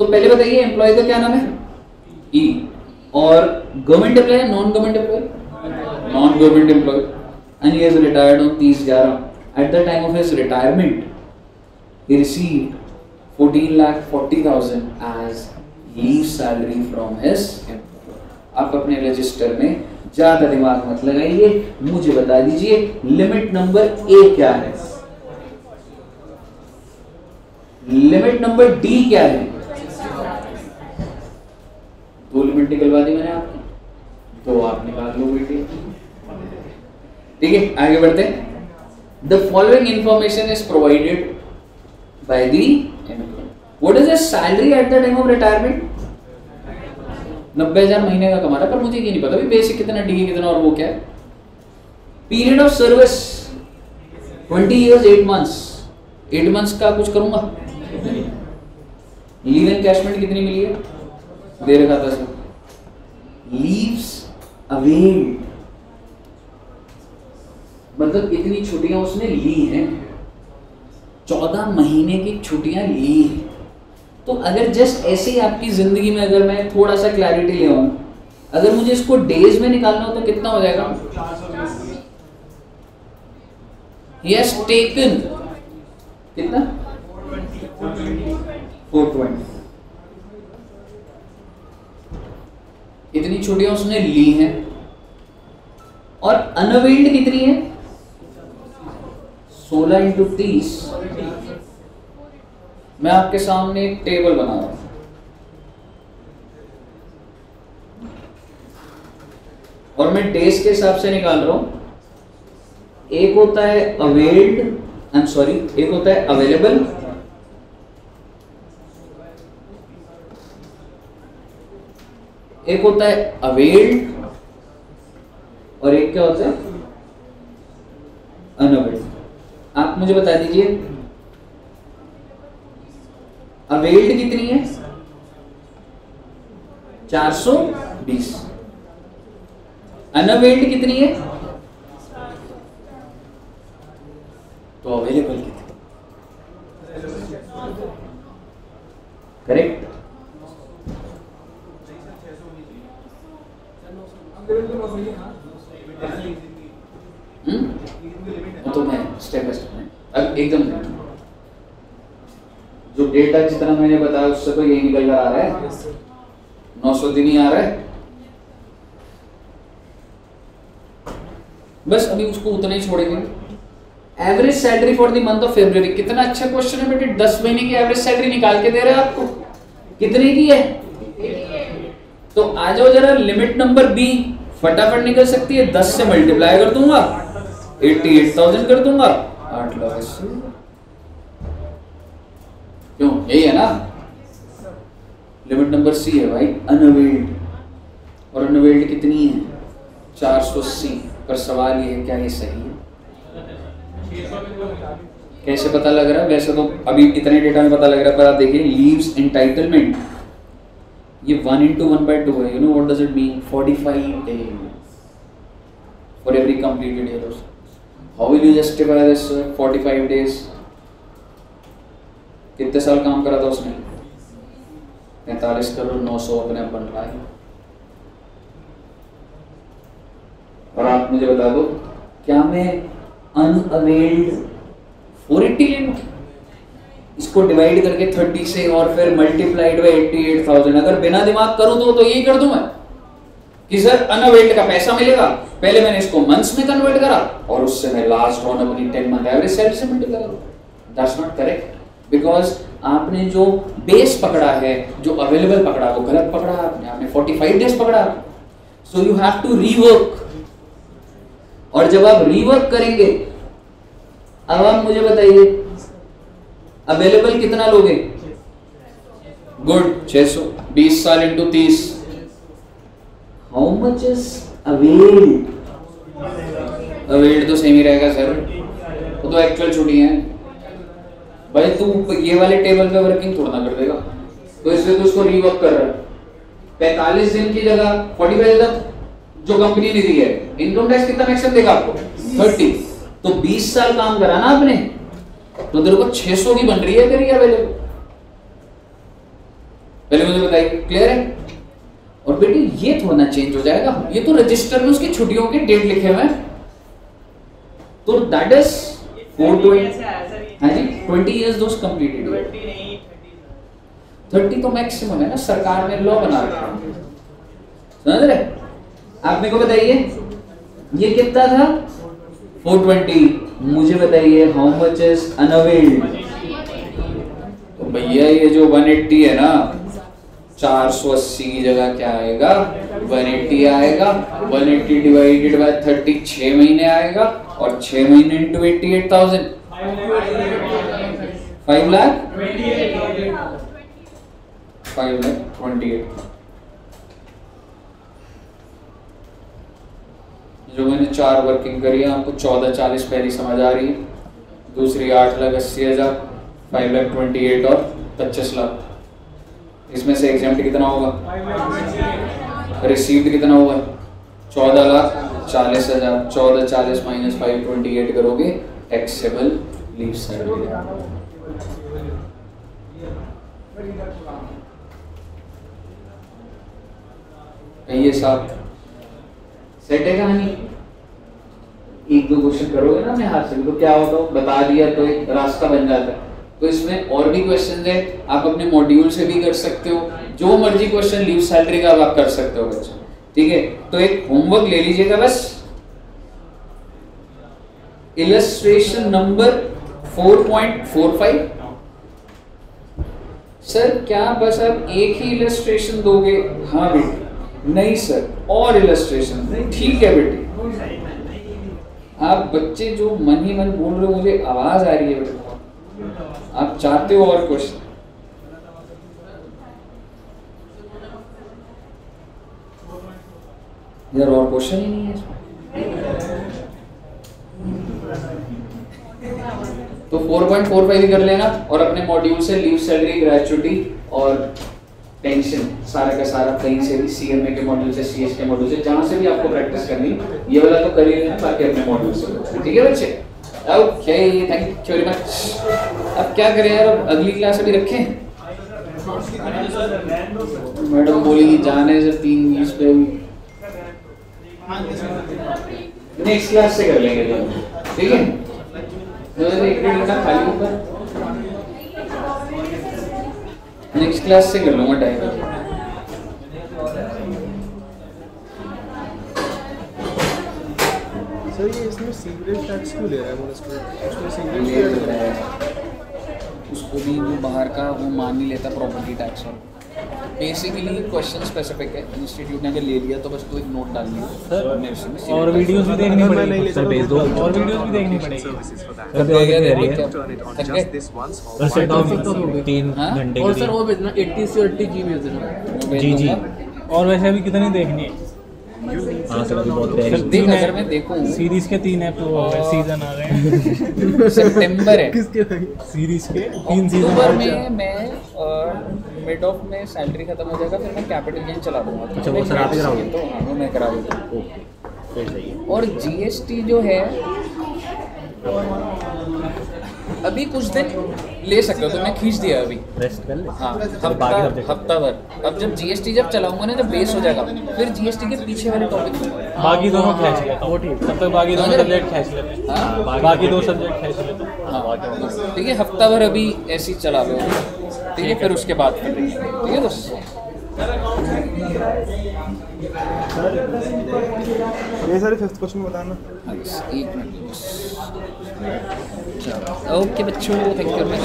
तो पहले बताइए एम्प्लॉय का क्या नाम है? E। और government employee, non government employee? Non government employee. And he is retired on 30/11। At the time of his retirement he received 14,40,000 as leave salary from his employer। आप अपने रजिस्टर में ज्यादा दिमाग मत लगाइए, मुझे बता दीजिए लिमिट नंबर ए क्या है, लिमिट नंबर डी क्या है। 2 लिमिट निकलवा दी मैंने आपकी, तो आप निकाल लो बेटे। ठीक है, आगे बढ़ते हैं। The following information is provided by the employer। What is the salary at the time of retirement? 90,000 महीने का कमा रहा, पर मुझे ये नहीं पता भी बेसिक कितना, डी कितना और वो क्या है। Period of service 20 years 8 months। 8 months का कुछ करूंगा। लीव एनकैशमेंट कितनी मिली है? दे रखा था सर। लीव्स अवेल्ड मतलब इतनी छुट्टियां उसने ली हैं, 14 महीने की छुट्टियां ली हैं। तो अगर जस्ट ऐसे ही आपकी जिंदगी में अगर मैं थोड़ा सा क्लैरिटी ले आऊं, अगर मुझे इसको डेज में निकालना हो तो कितना हो जाएगा? He has taken कितना? 420। इतनी छुट्टियां उसने ली हैं और अनअवेल्ड कितनी है? 16 इंटू 30। मैं आपके सामने एक टेबल बना रहा हूं, और मैं डेज के हिसाब से निकाल रहा हूं। एक होता है अवेल्ड, एक होता है अवेलेबल, एक होता है अवेल्ड, और एक क्या होता है? अनअवेल्ड। आप मुझे बता दीजिए अवेल्ड कितनी है? 420। अनअवेल्ड कितनी है? तो अवेलेबल कितनी? करेक्ट। तो मैं स्टेप बाय स्टेप अब एकदम जो डेटा जितना मैंने बताया उससे तो यही निकल कर आ रहा है, 900 दिन ही आ रहा है। बस अभी उसको उतना ही छोड़ेंगे। Average salary for the month of February, कितना अच्छा क्वेश्चन है बेटे। 10 महीने की एवरेज सैलरी निकाल के दे रहे हैं आपको, कितने की है? तो आ जाओ जरा, लिमिट नंबर बी फटाफट निकल सकती है। 10 से मल्टीप्लाई कर दूंगा, 88,000 कर दूंगा, 8 लाख। क्यों? यही है ना। लिमिट नंबर सी है भाई, अनअवेल्ड। और अनअवेल्ड कितनी है? 480। पर सवाल ये है, क्या ये सही है? कैसे पता लग रहा है? वैसे तो अभी इतने डेटा में पता लग रहा है, पर आप देखिए लीव्स एंटाइटलमेंट, ये 1 into 1/2 है। You know what does it mean? 45 days for every completed year. How will you justify this 45 days? कितने साल काम करा था उसने? 43,900,000 अपने आप बन रहा है। और आप मुझे बता दो, क्या मैं अनअवेल्ड 480 ले लूं? इसको डिवाइड करके 30 से और फिर मल्टीप्लाइड बाय 88,000। अगर बिना दिमाग करूं तो यही कर दूं मैं कि सर अनअवेल्ड का पैसा मिलेगा। पहले मैंने इसको मंथ्स में कन्वर्ट करा और उससे मैं लास्ट ऑन अपनी 10 मंथ एवरेज सैलरी से मल्टीप्लाई करूं। दैट्स नॉट करेक्ट, बिकॉज आपने जो बेस पकड़ा है, जो अवेलेबल पकड़ा, वो गलत पकड़ा आपने 45 डेज पकड़ा। So you have to rework. और जब आप रीवर्क करेंगे, अब आप मुझे बताइए अवेलेबल कितना लोगे? गुड, 600। 20 साल into 30। How much is availed? Availed तो सेम ही रहेगा सर, वो तो एक्चुअल छुट्टी है भाई। तू ये वाले टेबल पे वर्किंग थोड़ा ना कर देगा, तो इसलिए तो उसको रीवर्क कर रहा है। 45 दिन की जगह 45 दिन जो कंपनी ने दी है, इनकम टैक्स कितना मैक्सिमम देगा आपको? 30। तो 20 साल काम करा ना आपने, तो तेरे को 600 की बन रही है तेरी अवेलेबल। पहले मुझे बताइए, क्लियर है? और बेटे ये थोड़ा ना चेंज हो जाएगा, ये तो रजिस्टर में उसकी छुट्टियों के डेट लिखे हुए हैं। तो दैट इज 420। हाँ जी, 20 years दोस्त कंप्लीटेड। 30 तो मैक्सिमम है ना, सरकार ने लॉ बना रखा है, समझ रहे? आप मेरे को बताइए ये कितना था? 420। मुझे बताइए हाउ मच इज अनअवेल्ड? तो भैया ये जो 180 है ना, 480 की जगह क्या आएगा? 180 आएगा। 180 डिवाइडेड बाय 30 6 महीने आएगा, और 6 महीने इंटू 88,000 5 लाख 5,28,000। जो मैंने 4 वर्किंग करी है, आपको 1440 पहली समझ आ रही है, दूसरी 8,80,000, 5,28,000 और 25 लाख। इसमें से एग्जाम्प्ट कितना होगा? रिसीव्ड कितना हुआ? 14 लाख 40,000 1440 माइनस 528 करोगे टैक्सेबल लीव सैलरी। ये साहब सेट है कहानी। एक दो क्वेश्चन करोगे ना मैं हाथ से तो क्या होता है बता दिया तो एक रास्ता बन जाता है। तो इसमें और भी क्वेश्चन है, आप अपने मॉड्यूल से भी कर सकते हो, जो मर्जी क्वेश्चन लीव सैलरी का आप कर सकते हो बच्चों, ठीक है। तो एक होमवर्क ले लीजिएगा बस, इलस्ट्रेशन नंबर 4.45। सर क्या बस आप एक ही इलस्ट्रेशन दोगे? हाँ बेटी। नहीं सर और इलस्ट्रेशन। नहीं ठीक है बेटी। आप बच्चे जो मन ही मन बोल रहे हो, मुझे आवाज आ रही है बेटा, आप चाहते हो और क्वेश्चन। इधर और क्वेश्चन ही नहीं है। तो 4.45 ही कर लेना और अपने मॉड्यूल से लीव सैलरी, ग्रेचुटी और पेंशन सारा का सारा कहीं से भी, सीएमए के मॉड्यूल से, सीएस के मॉड्यूल से, जहां से भी आपको प्रैक्टिस करनी, ये वाला तो कर ही लेना, बाकी अपने मॉड्यूल से। ठीक है बच्चे? Okay, thank you very much. अब क्या करें यार, अब अगली क्लास अभी रखें? मैडम बोलेगी जाने से 3:20 पे। नेक्स्ट क्लास से कर लेंगे तो, ठीक है? एक मिनट का खाली ऊपर, नेक्स्ट क्लास से कर लूँगा टाइम। सर ये इसमें सीवरेज टैक्स क्यों ले रहा है म्युनिसिपल? उसमें सीवरेज ले तो रहा है, उसको भी जो बाहर का वो मान नहीं लेता प्रॉपर्टी टैक्स। और बेसिकली क्वेश्चन स्पेसिफिक है, इंस्टीट्यूट ने अगर ले लिया तो बस तो एक नोट डाल दिया सर। और वीडियोस भी देखनी पड़ेगी सर, भेज दो। और वीडियोस भी देखनी पड़ेगी। बस 3 घंटे और सर वो भेजना 80 से 80 जी भेजना। जी जी। और वैसे अभी कितनी देखनी है? हाँ सर अभी बहुत देख, अगर मैं देखूं सीरीज के 3 सीजन आ रहे हैं। सितंबर है सीरीज के 3 सीजन। अक्टूबर में मैं मिड ऑफ में सैलरी खत्म हो जाएगा, फिर मैं कैपिटल गेन चला दूंगा। अच्छा वो सर आप ही कराओगे? तो हाँ वो मैं करा दूंगा। ओके फिर सही है। और जीएसटी जो है अभी कुछ दिन ले सकते हो, तो मैं खींच दिया अभी। रेस्ट कर ले। हाँ बाकी हफ्ता भर। अब जब जीएसटी जब चलाऊंगा ना, जब बेस हो जाएगा, फिर जीएसटी के पीछे वाले टॉपिक बाकी दोनों खींच लेता हूँ। तब तक बाकी दोनों सब्जेक्ट खींच लेते हैं। बाकी 2 सब्जेक्ट खींच लेते हैं। हाँ ठीक है, हफ्ता भर अभी ऐसे ही चला लो, ठीक है, फिर उसके बाद करेंगे। ठीक है दोस्तों, ये सारे 5th क्वेश्चन बताना। एक मिनट। ओके बच्चों, थैंक यू वेरी मच।